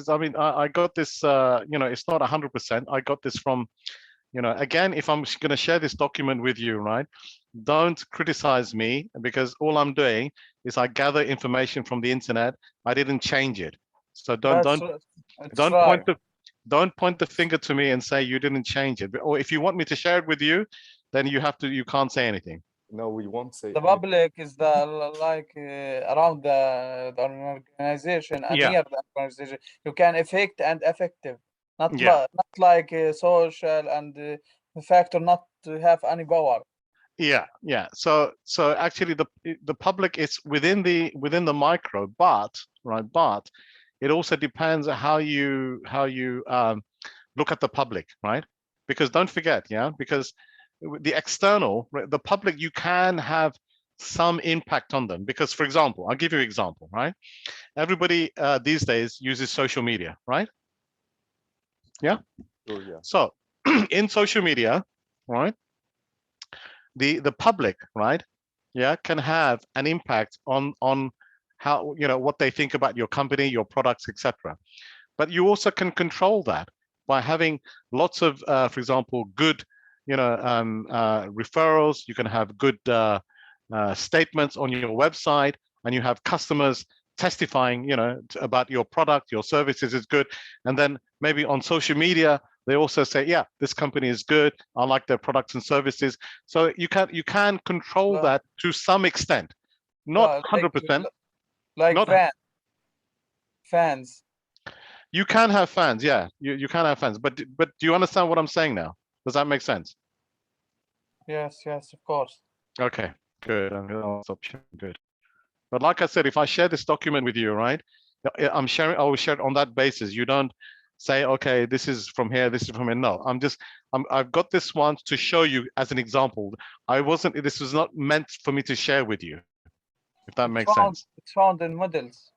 I mean, I got this you know, it's not 100%. I got this from, you know, again, if I'm going to share this document with you, right, don't criticize me, because all I'm doing is I gather information from the internet. I didn't change it. So don't right. point the finger to me and say you didn't change it. Or if you want me to share it with you, then you can't say anything. No, we won't say The anything. public is the like around the organization and Yeah. near the organization. You can affect and effective, not Yeah. not like social and factor not to have any power. Yeah, yeah. So actually the public is within the micro, but right, but it also depends on how you look at the public, right? Because don't forget, yeah, because the external, right, the public, you can have some impact on them. Because, for example, I'll give you an example, right? Everybody these days uses social media, right? Yeah. Sure, yeah. So in social media, right, the public, right, yeah, can have an impact on how, you know, what they think about your company, your products, etc. But you also can control that by having lots of for example, good, you know, referrals. You can have good statements on your website, and you have customers testifying, you know, about your product, your services is good. And then maybe on social media, they also say, yeah, this company is good, I like their products and services. So you can control Like, that to some extent, not 100%. like Not fans. You can have fans, yeah, you can have fans, but do you understand what I'm saying now? Does that make sense? Yes, of course. Okay, good. I'm gonna stop sharing. Good. But like I said, if I share this document with you, right, I will share it on that basis. You don't say, okay, this is from here, this is from here. No, I've got this one to show you as an example. This was not meant for me to share with you, if that makes sense. It's found in models.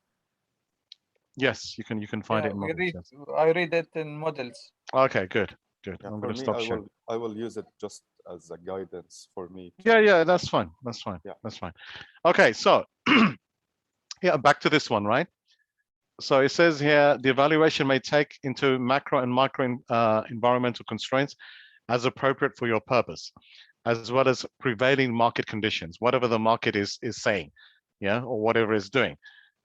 Yes, you can find it in models. Yes. I read it in models. Okay, good. Yeah, I'm for going to me, stop sharing. I will use it just as a guidance for me. Yeah, that's fine. That's fine. Yeah. That's fine. Okay, so yeah, back to this one, right? So it says here, the evaluation may take into macro and micro environmental constraints as appropriate for your purpose, as well as prevailing market conditions, whatever the market is saying, yeah, or whatever it's doing,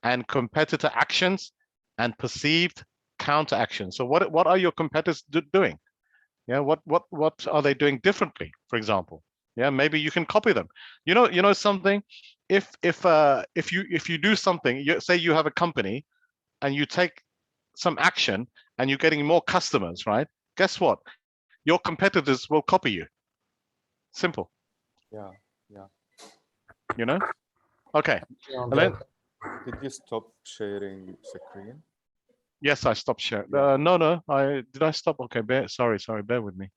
and competitor actions and perceived counter actions. So what are your competitors doing? Yeah, what are they doing differently, for example? Yeah, maybe you can copy them. You know something, if you do something, say you have a company and you take some action and you're getting more customers, right? Guess what? Your competitors will copy you. Simple, Yeah. you know? Okay, Yeah, and then, Did you stop sharing screen? yes, I stopped sharing. Yeah. No, did I stop? Okay, sorry, bear with me.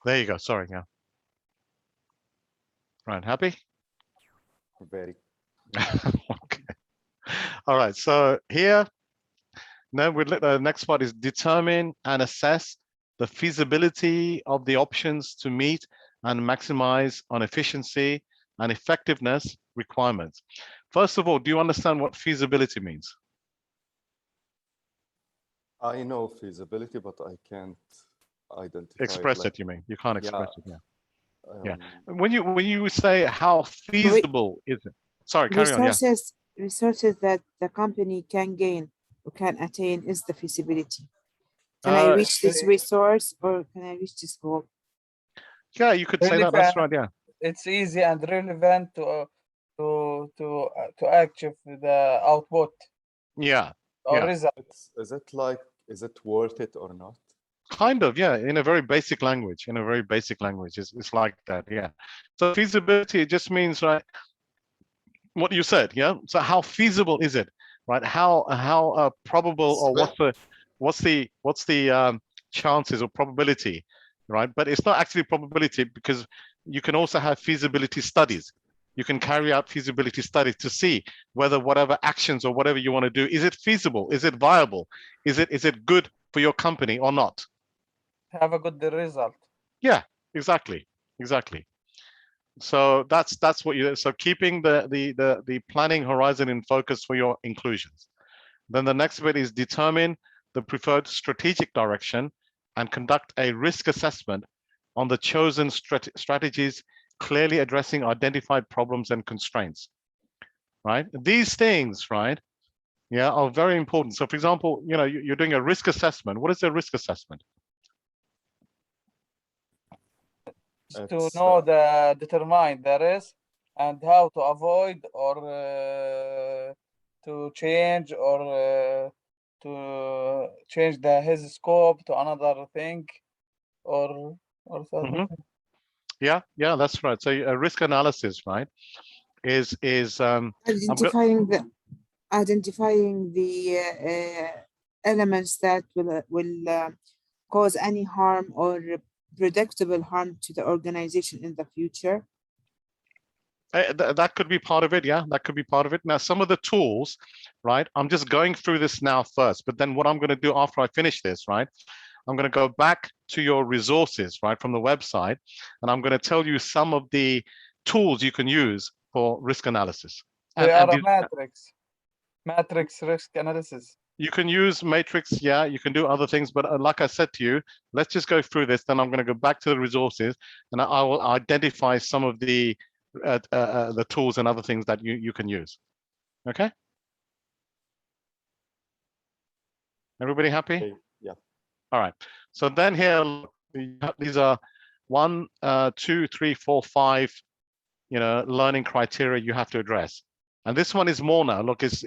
There you go, sorry, yeah. Right, happy? Very. Okay. All right, so here, now the next part is determine and assess the feasibility of the options to meet and maximize on efficiency and effectiveness requirements. First of all, do you understand what feasibility means? I know feasibility, but I can't identify Express like, it, you mean? You can't yeah, express it, yeah. Yeah. um, When you say how feasible is it? Sorry, carry on, yeah. Resources that the company can gain or can attain is the feasibility. Can I reach this resource or can I reach this goal? Yeah, you could say that, that's right, yeah. It's easy and relevant to achieve the output Yeah, or yeah. result. is it worth it or not? Kind of, yeah, in a very basic language, it's like that, yeah. So feasibility, it just means, right, what you said, yeah. So how feasible is it, right? How probable, or what's the chances or probability, right? But it's not actually probability, because you can also have feasibility studies. You can carry out feasibility studies to see whether whatever actions or whatever you want to do, is it feasible? Is it viable? Is it good for your company or not? Have a good result. Yeah, exactly. So that's what you, so keeping the planning horizon in focus for your inclusions. Then the next bit is determine the preferred strategic direction and conduct a risk assessment on the chosen strategies, clearly addressing identified problems and constraints, right? These things, right, yeah, are very important. So for example, you know, you're doing a risk assessment. What is a risk assessment? To know determine the risk and how to avoid or to change or to change his scope to another thing or something. Yeah, that's right. So a risk analysis, right, is identifying the elements that will cause any harm or predictable harm to the organization in the future. That could be part of it. Yeah, that could be part of it. Now, some of the tools, right, I'm just going through this now first, but then what I'm going to do after I finish this, right, I'm going to go back to your resources, right, from the website, and I'm going to tell you some of the tools you can use for risk analysis. They are a matrix risk analysis. You can use matrix, yeah, you can do other things, but like I said to you, let's just go through this, then I'm going to go back to the resources and I will identify some of the tools and other things that you can use. Okay? Everybody happy? Okay, yeah. All right. So then here, these are 1, 2, 3, 4, 5, you know, learning criteria you have to address. And this one is more now. Look, it's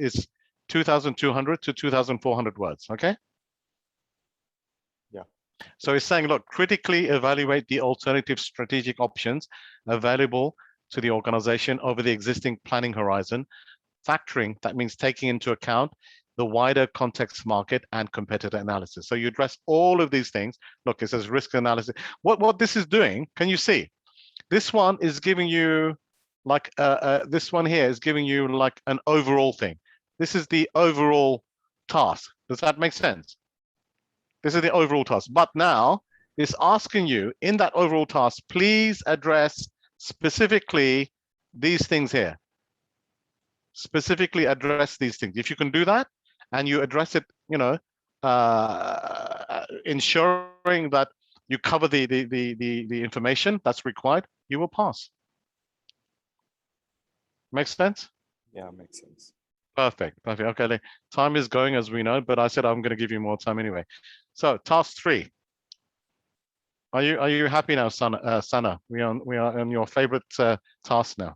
2,200 to 2,400 words. Okay. Yeah. So it's saying, look, critically evaluate the alternative strategic options available to the organization over the existing planning horizon. Factoring, that means taking into account the wider context market and competitor analysis. So you address all of these things. Look, it says risk analysis. What this is doing, can you see? This one is giving you like, this one here is giving you like an overall thing. This is the overall task. Does that make sense? This is the overall task. But now it's asking you in that overall task, please address specifically these things here. Specifically address these things. If you can do that and you address it, you know, ensuring that you cover the information that's required, you will pass. Makes sense? Yeah, makes sense. Perfect. Okay, the time is going as we know, but I said I'm going to give you more time anyway. So task 3. Are you happy now, Sana? We are on your favorite task now.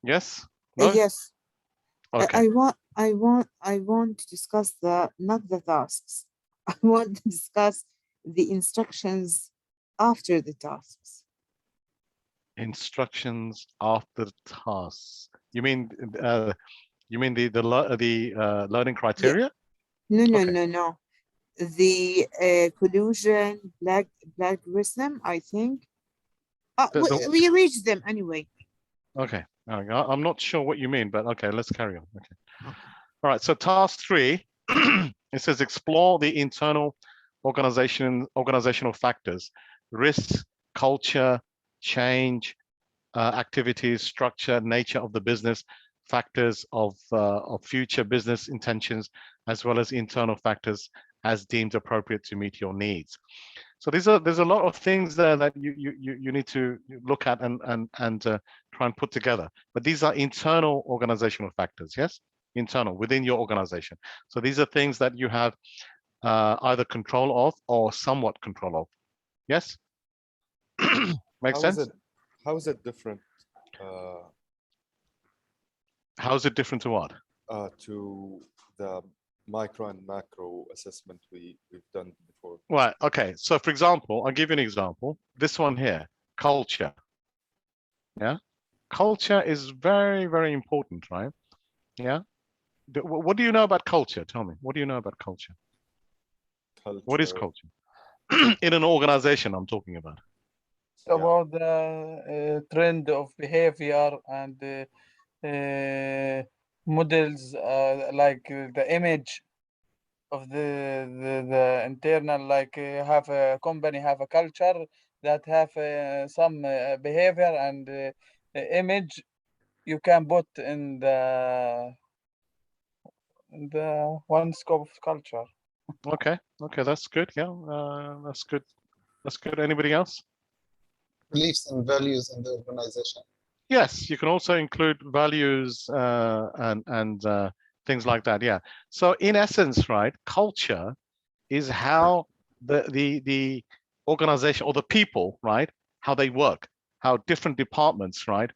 Yes? No? Yes. Okay. I want to discuss not the tasks. I want to discuss the instructions after the tasks. Instructions after the tasks. You mean learning criteria? No, no, Okay. no, no. The collusion, plagiarism, I think. We reached them anyway. Okay. I'm not sure what you mean, but okay, let's carry on. Okay. Okay. All right. So task 3, it says explore the internal organizational factors, risks, culture, change, activities, structure, nature of the business, factors of future business intentions, as well as internal factors as deemed appropriate to meet your needs. So there's a lot of things there that you need to look at and try and put together. But these are internal organizational factors, yes, internal within your organization. So these are things that you have either control of or somewhat control of. Yes. Makes sense. How is it different? How is it different to what? To the micro and macro assessment we've done before. Right. Okay. So for example, I'll give you an example. This one here, culture. Yeah. Culture is very, very important, right? Yeah. What do you know about culture? Tell me. What do you know about culture? What is culture? In an organization, I'm talking about. About the trend of behavior and models, like the image of the internal, like have a company have a culture that have some behavior and image you can put in the one scope of culture. Okay. Okay, that's good. Yeah, that's good. That's good. Anybody else? Beliefs and values in the organization. Yes, you can also include values and things like that. Yeah. So in essence, right, culture is how the organization or the people, right, how they work, how different departments, right,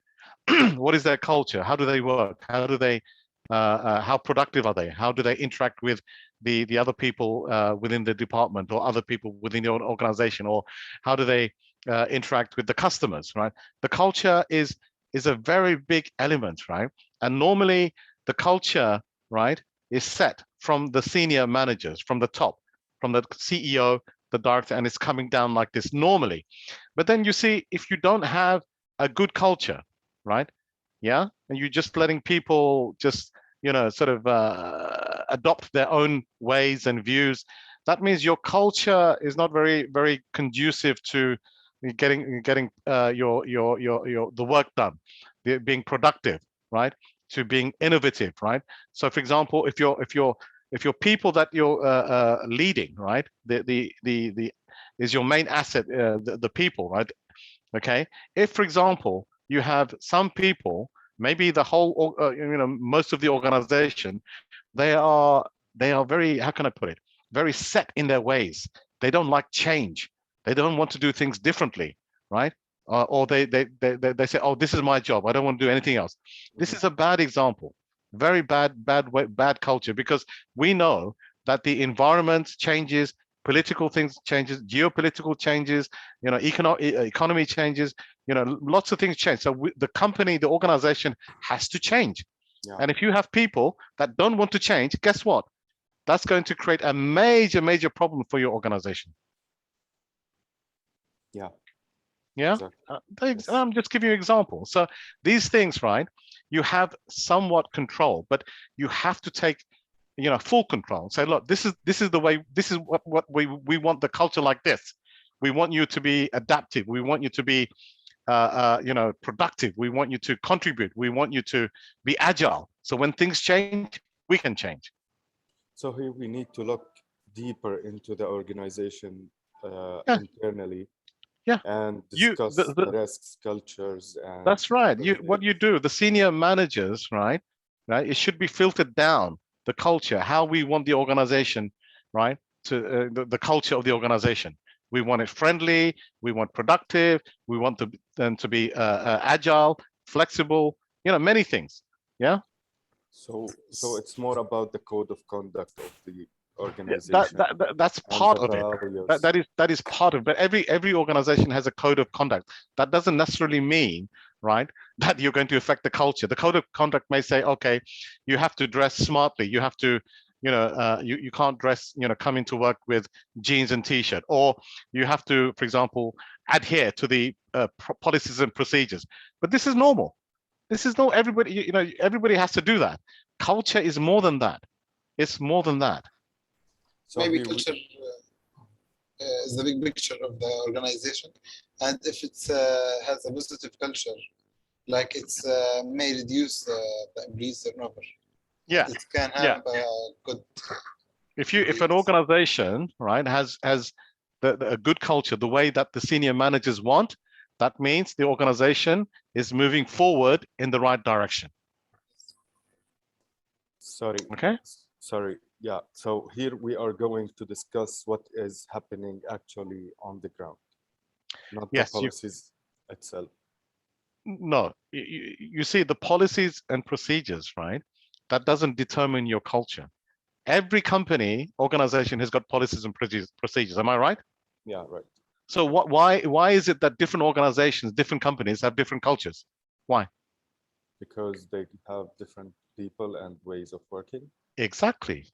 what is their culture? How do they work? How do they how productive are they? How do they interact with the other people within the department or other people within your organization, or how do they interact with the customers, right? The culture is a very big element, right? And normally the culture, right, is set from the senior managers, from the top, from the CEO, the director, and it's coming down like this normally. But then you see, if you don't have a good culture, right? Yeah, and you're just letting people just, sort of adopt their own ways and views. That means your culture is not very, very conducive to getting the work done, being productive, right? To being innovative, right? So, for example, if your people that you're leading, right, the is your main asset, the people, right? Okay. If, for example, you have some people, maybe the whole, most of the organization, they are very, how can I put it? Very set in their ways. They don't like change. They don't want to do things differently, right? Or they say, oh, this is my job. I don't want to do anything else. This is a bad example. Very bad culture, because we know that the environment changes, political things changes, geopolitical changes, economy changes, lots of things change. So the company, the organization has to change. Yeah. And if you have people that don't want to change, guess what? That's going to create a major problem for your organization. Yeah. Yeah. Exactly. Yes. I'm just giving you an example. So these things, right, you have somewhat control, but you have to take full control. Say, look, this is the way, this is what we want the culture like this. We want you to be adaptive. We want you to be productive. We want you to contribute. We want you to be agile. So when things change, we can change. So here we need to look deeper into the organization internally. Yeah. And discuss the risks, cultures, and that's right. What you do, the senior managers, right? It should be filtered down. The culture, how we want the organization, right? To the culture of the organization. We want it friendly. We want productive. We want them to be agile, flexible. Many things. Yeah. So it's more about the code of conduct of the Yeah, organization. that's and part the of it. values. That is part of it. But every organization has a code of conduct. That doesn't necessarily mean, right, that you're going to affect the culture. The code of conduct may say, okay, you have to dress smartly. You have to, you can't dress, come into work with jeans and t-shirt, or you have to, for example, adhere to the policies and procedures. But this is normal. This is no everybody. Everybody has to do that. Culture is more than that. It's more than that. So Maybe here we- culture is the big picture of the organization, and if it's has a positive culture, like it's may reduce the employees turnover. Yeah. It can Yeah. have a good. If an organization, right, has a good culture, the way that the senior managers want, that means the organization is moving forward in the right direction. Sorry. Okay. Sorry. Yeah. So here we are going to discuss what is happening actually on the ground, not Yes, the policies itself. No, you see the policies and procedures, right? That doesn't determine your culture. Every company, organization has got policies and procedures. Am I right? Yeah, right. So why is it that different organizations, different companies have different cultures? Why? Because they have different people and ways of working. Exactly.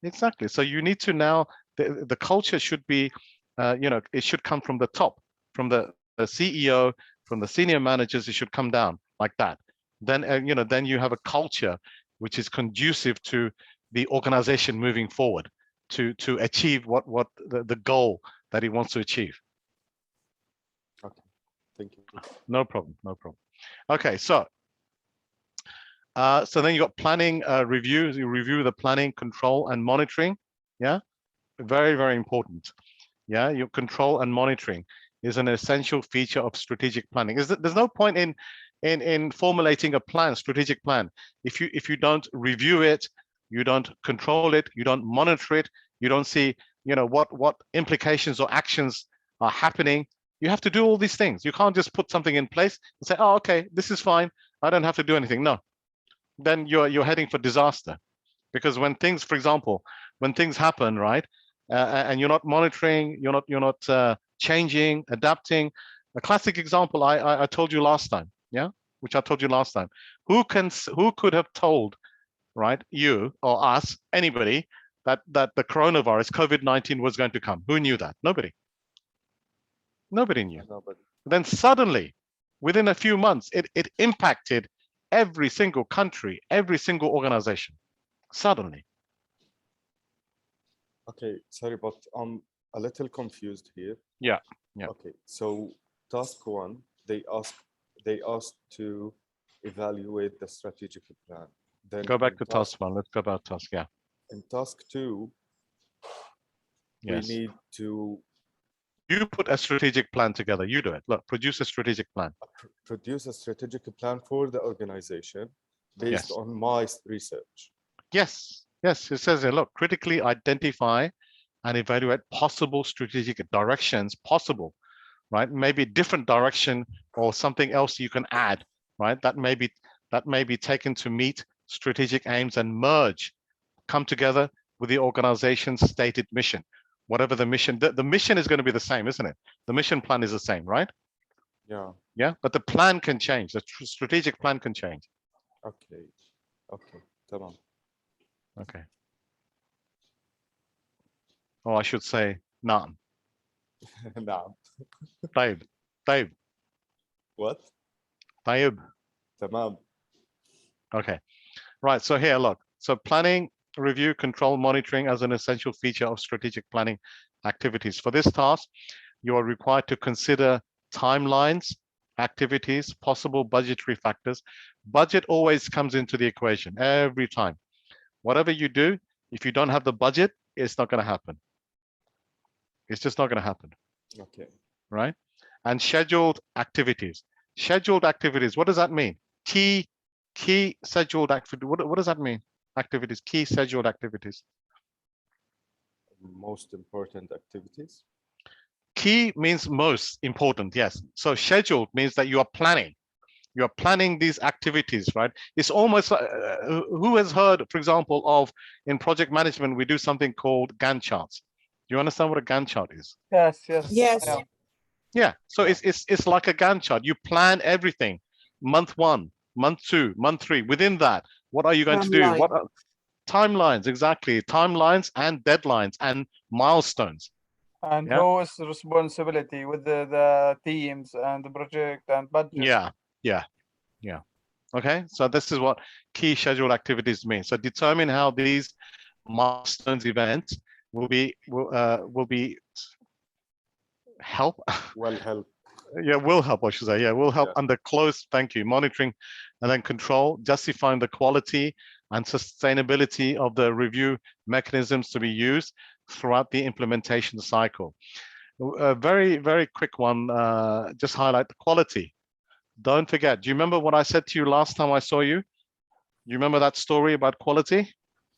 Exactly. So you need to now, the culture should be, it should come from the top, from the CEO, from the senior managers. It should come down like that. Then, then you have a culture which is conducive to the organization moving forward to achieve what the goal that he wants to achieve. Okay, thank you. No problem. No problem. Okay, so then you got planning reviews. You review the planning, control, and monitoring. Yeah, very, very important. Yeah, your control and monitoring is an essential feature of strategic planning. There's no point in formulating a plan, strategic plan, if you don't review it, you don't control it, you don't monitor it, you don't see what implications or actions are happening. You have to do all these things. You can't just put something in place and say, oh, okay, this is fine, I don't have to do anything. No, then you're heading for disaster. Because when things, for example, when things happen, right, and you're not monitoring, you're not changing, adapting. A classic example I told you last time, yeah, which I told you last time. Who could have told, right, you or us, anybody, that the coronavirus, COVID-19, was going to come? Who knew that? Nobody. Nobody knew. Nobody. Then suddenly, within a few months, it impacted every single country, every single organization. Suddenly. Okay, sorry, but I'm a little confused here. Yeah. Yeah. Okay, so task one, they asked to evaluate the strategic plan. Then Go back in to task one. Let's go back to task. Yeah. In task two, Yes. we need to You put a strategic plan together. You do it. Look, produce a strategic plan. produce a strategic plan for the organization based Yes. on my research. Yes. Yes. It says here, look, critically identify and evaluate possible strategic directions, possible, right? Maybe different direction or something else you can add, right? That may be taken to meet strategic aims and merge, come together with the organization's stated mission. Whatever the mission, the mission is going to be the same, isn't it? The mission plan is the same, right? Yeah. Yeah, but the plan can change. The strategic plan can change. Okay. Okay. Tamam. Okay. Oh, I should say na'am. نعم. طيب. طيب. What? طيب. Tamam. Okay. Right. So here, look. So planning, review, control, monitoring as an essential feature of strategic planning activities. For this task, you are required to consider timelines, activities, possible budgetary factors. Budget always comes into the equation every time. Whatever you do, if you don't have the budget, it's not going to happen. It's just not going to happen. Okay. Right? And scheduled activities. Scheduled activities, what does that mean? Key scheduled activity. What does that mean? Activities, key scheduled activities. Most important activities. Key means most important, yes. So scheduled means that you are planning. You're planning these activities, right? It's almost like, who has heard, for example, of in project management, we do something called Gantt charts. Do you understand what a Gantt chart is? Yes, yes. Yes. Yeah. Yeah, so Yeah. it's like a Gantt chart. You plan everything, month 1, month 2, month 3. Within that, what are you going to do? Timeline. What are, timelines, exactly, timelines and deadlines and milestones. And Yeah. who is responsibility with the teams and the project and budget? Yeah. Okay, so this is what key scheduled activities mean. So determine how these milestones events will be help. Will help. Yeah, will help, I should say. Yeah, will help Yeah. under close, thank you, monitoring and then control, justifying the quality and sustainability of the review mechanisms to be used throughout the implementation cycle. A very, very quick one, just highlight the quality. Don't forget, do you remember what I said to you last time I saw you? You remember that story about quality?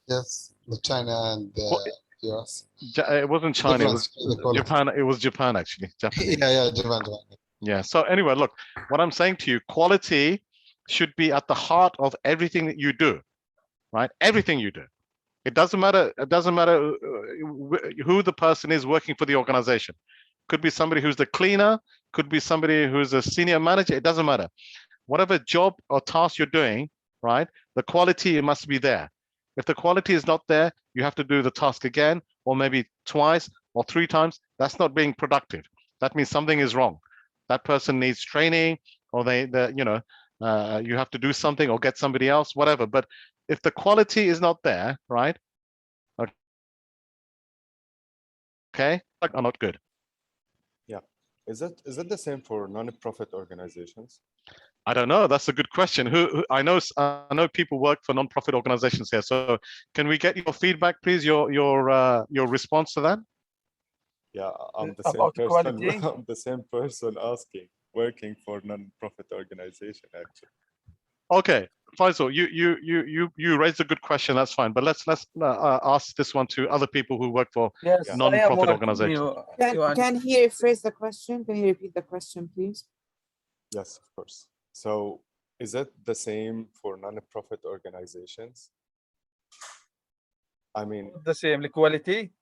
Yes, the China and Well, US. It wasn't China, it was Difference, the quality. Japan. It was Japan, actually. Japanese. Yeah, Japan. Yeah. So anyway, look, what I'm saying to you, quality should be at the heart of everything that you do, right? Everything you do. It doesn't matter. It doesn't matter who the person is working for the organization. Could be somebody who's the cleaner, could be somebody who's a senior manager. It doesn't matter. Whatever job or task you're doing, right? The quality, it must be there. If the quality is not there, you have to do the task again, or maybe twice or 3 times. That's not being productive. That means something is wrong. That person needs training, or you have to do something or get somebody else, whatever. But if the quality is not there, right? Okay, are not good. Is it the same for non-profit organizations? I don't know. That's a good question. Who I know people work for non-profit organizations here. So can we get your feedback, please? Your response to that? Yeah, I'm the same About person. quality? I'm the same person asking, working for non-profit organization actually. Okay, Faisal, you raised a good question. That's fine. But let's ask this one to other people who work for Yes, non-profit organizations. Can he rephrase the question? Can you repeat the question, please? Yes, of course. So is it the same for non-profit organizations? I mean, the same, the quality.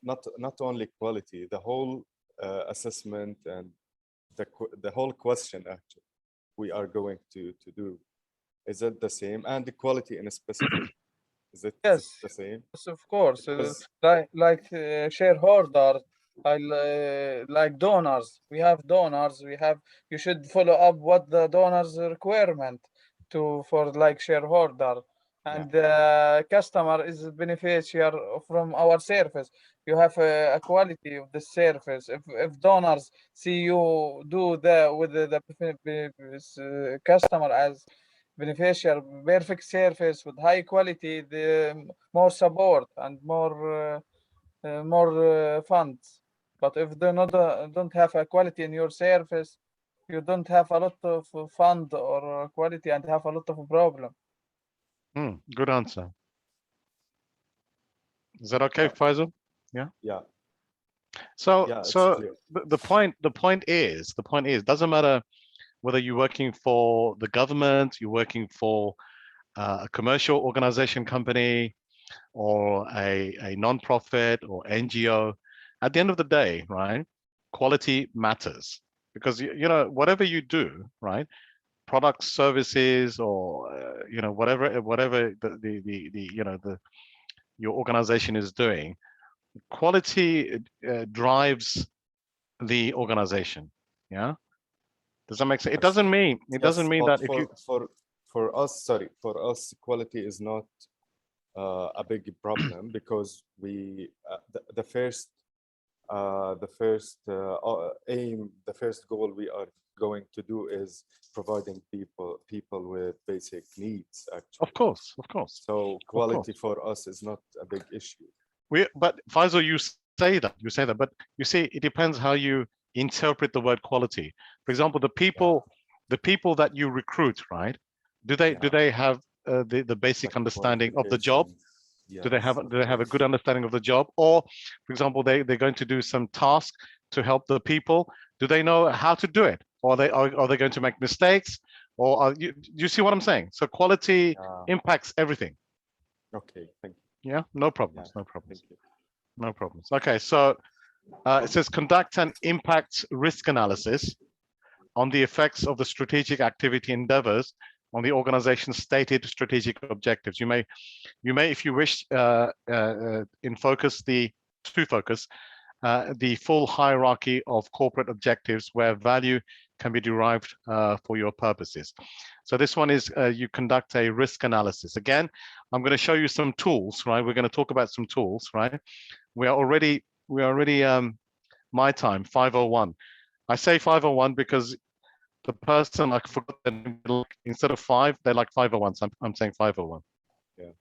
not only quality, the whole assessment and the whole question actually we are going to do. Is it the same? And the quality in a specific, is it Yes. the same? Yes, of course. Because- Like shareholders, like donors. We have donors. You should follow up what the donors' requirement for like shareholder, and customer is a beneficiary from our service. You have a quality of the service. If donors see you do with the customer as beneficial, perfect service with high quality, the more support and more funds. But if they don't have a quality in your service, you don't have a lot of fund or quality and have a lot of problem. Good answer. Is that okay, Yeah. Faisal? Yeah. So Yeah, it's so clear. the point is doesn't matter whether you're working for the government, you're working for a commercial organization company, or a non-profit or NGO. At the end of the day, right, quality matters, because you know, whatever you do, right, products, services, or whatever your organization is doing, quality drives the organization. Yeah, does that make sense? It doesn't mean Yes, that but if you for us, quality is not a big problem, because we the first aim, the first goal we are going to do is providing people with basic needs actually. of course. So quality for us is not a big issue. But Faisal, you say that, but you see, it depends how you interpret the word quality. For example, the people that you recruit, right? Do they have the basic understanding of the job? Yes. Do they have a good understanding of the job? Or, for example, they're going to do some task to help the people. Do they know how to do it? or are they going to make mistakes, or you see what I'm saying? So quality impacts everything. Okay, thank you. Yeah, no problems, Yeah, no problems, thank you. no problems. Okay, so it says conduct an impact risk analysis on the effects of the strategic activity endeavors on the organization's stated strategic objectives. You may, if you wish, focus the full hierarchy of corporate objectives where value can be derived for your purposes. So this one is you conduct a risk analysis. Again, I'm going to show you some tools, right? We're going to talk about some tools, right? We are already my time 5:01. I say 5:01 because the person, I forgot the name, instead of 5, they're like 5:01. So I'm saying 5:01. Yeah.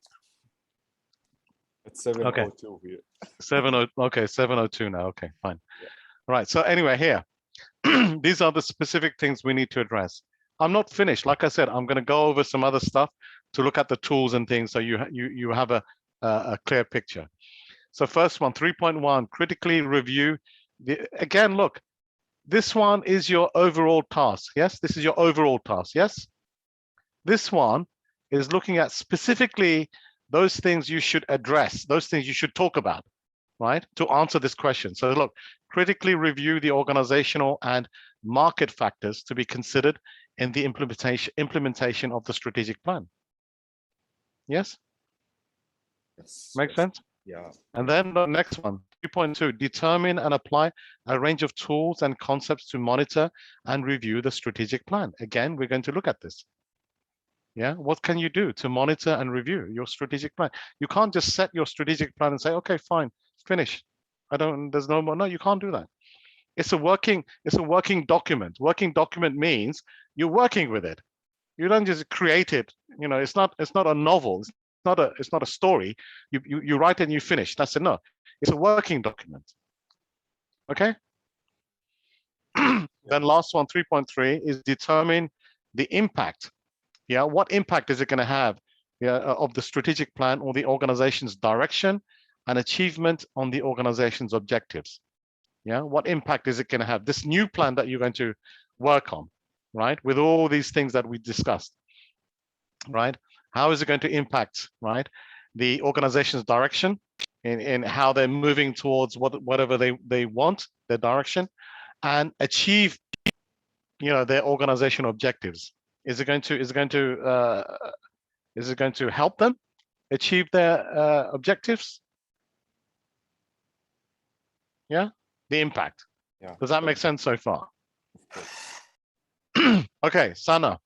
It's 7:02 here. 7:02. Okay, 7:02 now. Okay, fine. Yeah. Right. So anyway, here, these are the specific things we need to address. I'm not finished. Like I said, I'm going to go over some other stuff to look at the tools and things, so you have a clear picture. So first one, 3.1, critically review again, look, this one is your overall task. Yes, this is your overall task. Yes, this one is looking at specifically those things you should address, those things you should talk about, right, to answer this question. So look, critically review the organizational and market factors to be considered in the implementation of the strategic plan. Yes? Yes. Makes sense? Yeah. And then the next one, 3.2, determine and apply a range of tools and concepts to monitor and review the strategic plan. Again, we're going to look at this. Yeah, what can you do to monitor and review your strategic plan? You can't just set your strategic plan and say, okay, fine, finish. There's no more. No, you can't do that. It's a working document. Working document means you're working with it. You don't just create it. You know, it's not a novel. It's not a story. You write and you finish. That's it. No, it's a working document. Okay. Then last one, 3.3, is determine the impact. Yeah, what impact is it going to have of the strategic plan or the organization's direction and achievement on the organization's objectives? Yeah, what impact is it going to have? This new plan that you're going to work on, right? With all these things that we discussed, right? How is it going to impact, right, the organization's direction in how they're moving towards whatever they want, their direction, and achieve, their organizational objectives? Is it going to help them achieve their objectives? Yeah, the impact. Yeah. Does that make sense so far? Okay, Sana,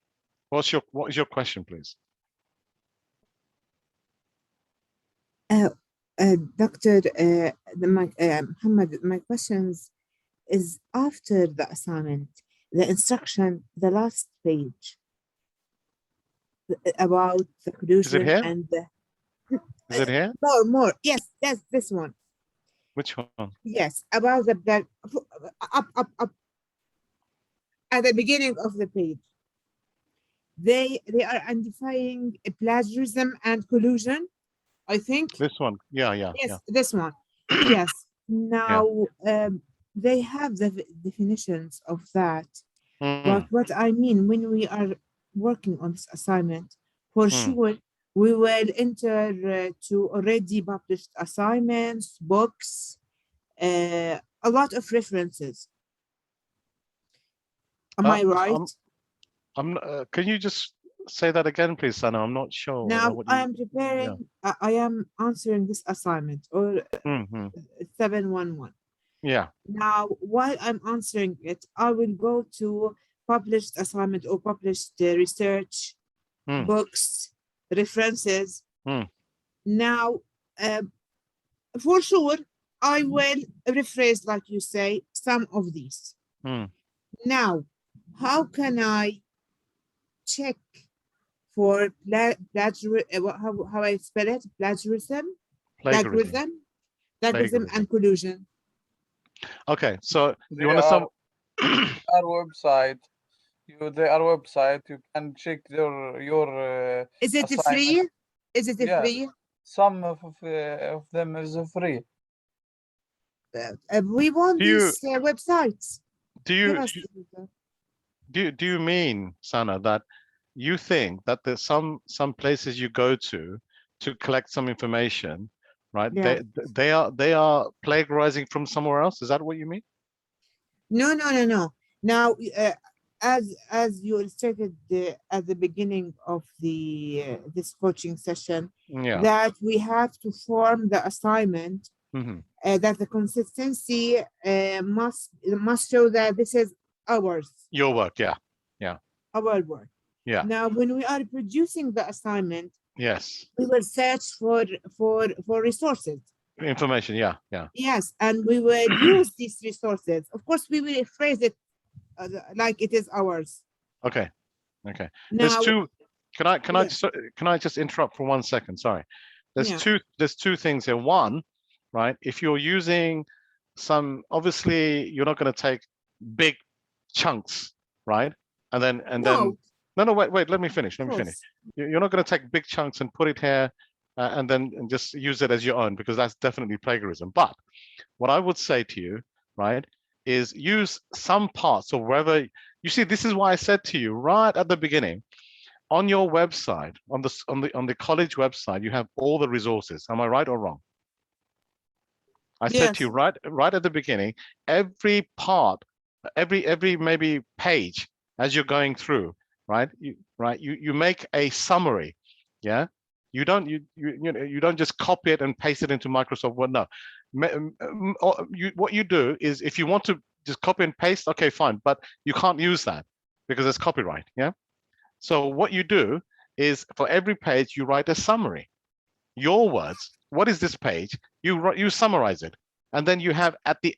what is your question, please? Dr. Muhammad, my questions is after the assignment, the instruction, the last page about the conclusion here? and the Is it here? more. Yes, this one. Which one? Yes, about the up at the beginning of the page. They are identifying plagiarism and collusion, I think. This one. Yeah. Yes, this one. Yes. Now they have the definitions of that. But what I mean, when we are working on this assignment, for sure, we will enter to already published assignments, books, a lot of references. Am I right? Can you just say that again, please, Sana? I'm not sure. Now I am preparing, I am answering this assignment or 711. Yeah. Now, while I'm answering it, I will go to published assignment or published research, books, references. Now, for sure, I will rephrase, like you say, some of these. Now, how can I check for how I spell it? Plagiarism and collusion. Okay, so you want to our website. Their website. You can check your. Is it free? Is it free? Some of them is free. We want these websites. Do you? do you mean, Sana, that you think that there's some places you go to collect some information, right? Yeah. They are plagiarizing from somewhere else. Is that what you mean? No, no, no, no. Now, as you illustrated at the beginning of the this coaching session, Yeah. that we have to form the assignment, Hmm. that the consistency must show that this is ours, Your work. Yeah. our work. Yeah. Now, when we are producing the assignment, Yes. we will search for resources. Information. Yeah. Yeah. Yes, and we will use these resources. Of course, we will phrase it like it is ours. Okay. Okay. Now, There's two. Can I just interrupt for 1 second? Sorry. There's Yeah. two things here. One, right? If you're using obviously you're not going to take big chunks, right? And then no, wait, let me finish. of course. You're not going to take big chunks and put it here and then just use it as your own, because that's definitely plagiarism. But what I would say to you, right, is use some parts or wherever you see. This is why I said to you right at the beginning, on your website, on the college website, you have all the resources. Am I right or wrong? I said to you right at the beginning, every part, every maybe page as you're going through, right? You make a summary, yeah. You don't just copy it and paste it into Microsoft Word. No, what you do is, if you want to just copy and paste, okay, fine, but you can't use that because it's copyright, yeah. So what you do is, for every page you write a summary, your words. What is this page? You summarize it, and then you have at the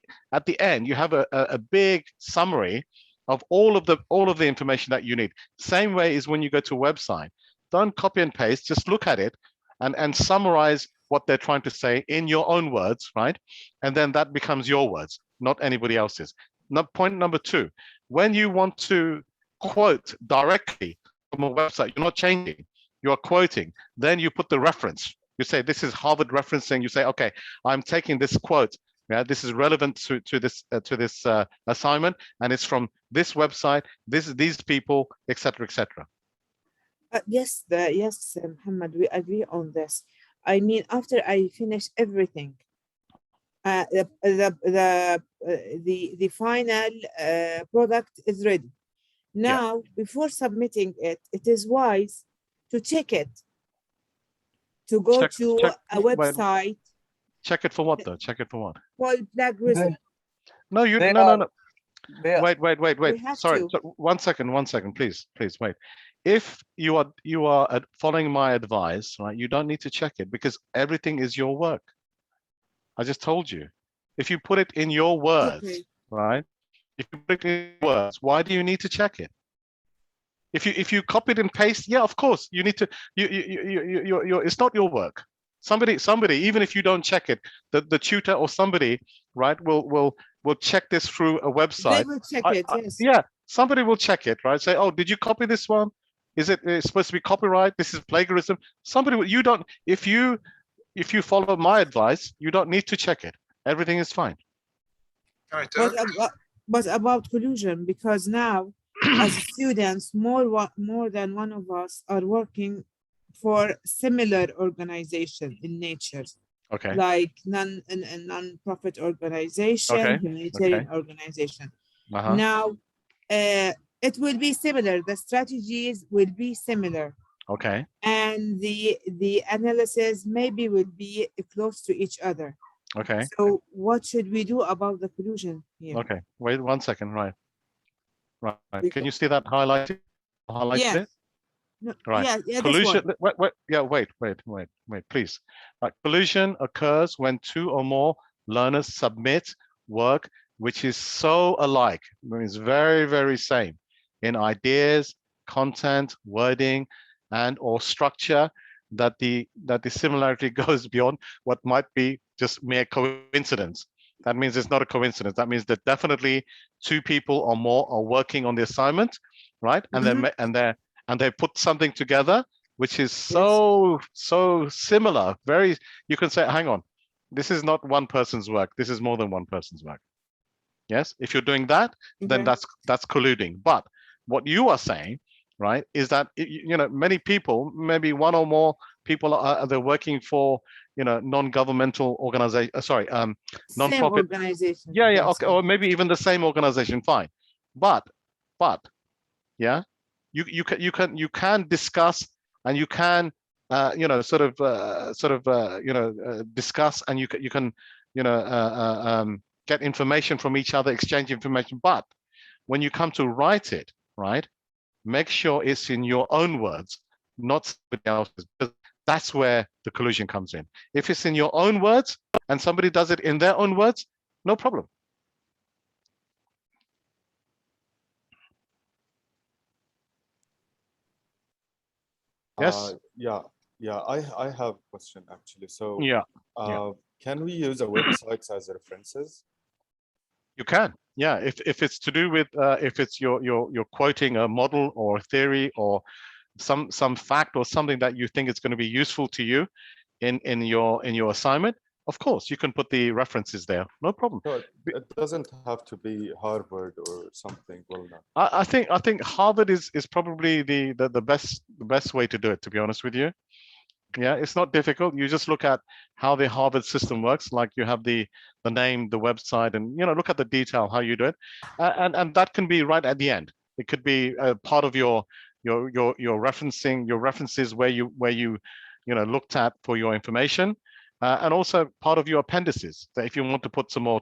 end you have a big summary of all of the information that you need. Same way is when you go to a website. Don't copy and paste. Just look at it and summarize what they're trying to say in your own words, right? And then that becomes your words, not anybody else's. Now, point number two: when you want to quote directly from a website, you're not changing. You are quoting. Then you put the reference. You say, this is Harvard referencing. You say, okay, I'm taking this quote. Yeah, this is relevant to this assignment, and it's from this website, these people, etc., etc. Yes, Muhammad, we agree on this. I mean, after I finish everything, the final product is ready. Now, before submitting it, it is wise to check it, to go to a website. Check it for what though? Check it for what? Called plagiarism. No, you They no. are- No. they are- We have Sorry, to. 1 second, please wait. If you are following my advice, right, you don't need to check it because everything is your work. I just told you. If you put it in your words, Okay. right? If you put it in your words, why do you need to check it? If you copy it and paste, yeah, of course you need to. It's not your work. Somebody, even if you don't check it, the tutor or somebody, right, will check this through a website. They will check it, yes. Yeah, somebody will check it, right? Say, oh, did you copy this one? Is it's supposed to be copyright? This is plagiarism. Somebody will, you don't, if you follow my advice, you don't need to check it. Everything is fine. But about collusion, because now as students, more than one of us are working for similar organization in nature, Okay. like non-profit organization, Okay, humanitarian okay. organization. Uh-huh. Now, it will be similar. The strategies will be similar, Okay. and the analysis maybe will be close to each other. Okay. So what should we do about the collusion here? Okay. Wait 1 second. Right. Right. Can Because- you see that highlighted? Yeah. It? No, Right. yeah, this Collusion. one. Wait, please. Collusion occurs when two or more learners submit work which is so alike. I mean, it's very, very same in ideas, content, wording, and or structure, that the similarity goes beyond what might be just mere coincidence. That means it's not a coincidence. That means that definitely two people or more are working on the assignment, right? And they put something together which is so similar. Very, you can say, hang on, this is not one person's work. This is more than one person's work. Yes, if you're doing that, then Okay. that's colluding. But what you are saying, right, is that you know, many people, maybe one or more people are they're working for, you know, non-governmental organization, sorry, Same non-profit. organization. Yeah, yes, okay, or maybe even the same organization, fine. But yeah, you can discuss, and you can you know, discuss, and you can you know, get information from each other, exchange information. But when you come to write it, right, make sure it's in your own words, not somebody else's, because that's where the collusion comes in. If it's in your own words and somebody does it in their own words, no problem. Yes. Yeah, I have a question actually. So Yeah. can we use the websites as references? You can, yeah. If it's to do with if it's you're quoting a model or a theory or some fact or something that you think is going to be useful to you in your assignment, of course you can put the references there, no problem. No, it doesn't have to be Harvard or something well-known. I think Harvard is probably the best way to do it, to be honest with you. Yeah, it's not difficult. You just look at how the Harvard system works. Like you have the name, the website, and you know, look at the detail how you do it, and that can be right at the end. It could be part of your referencing, your references where you you know, looked at for your information, and also part of your appendices. That if you want to put some more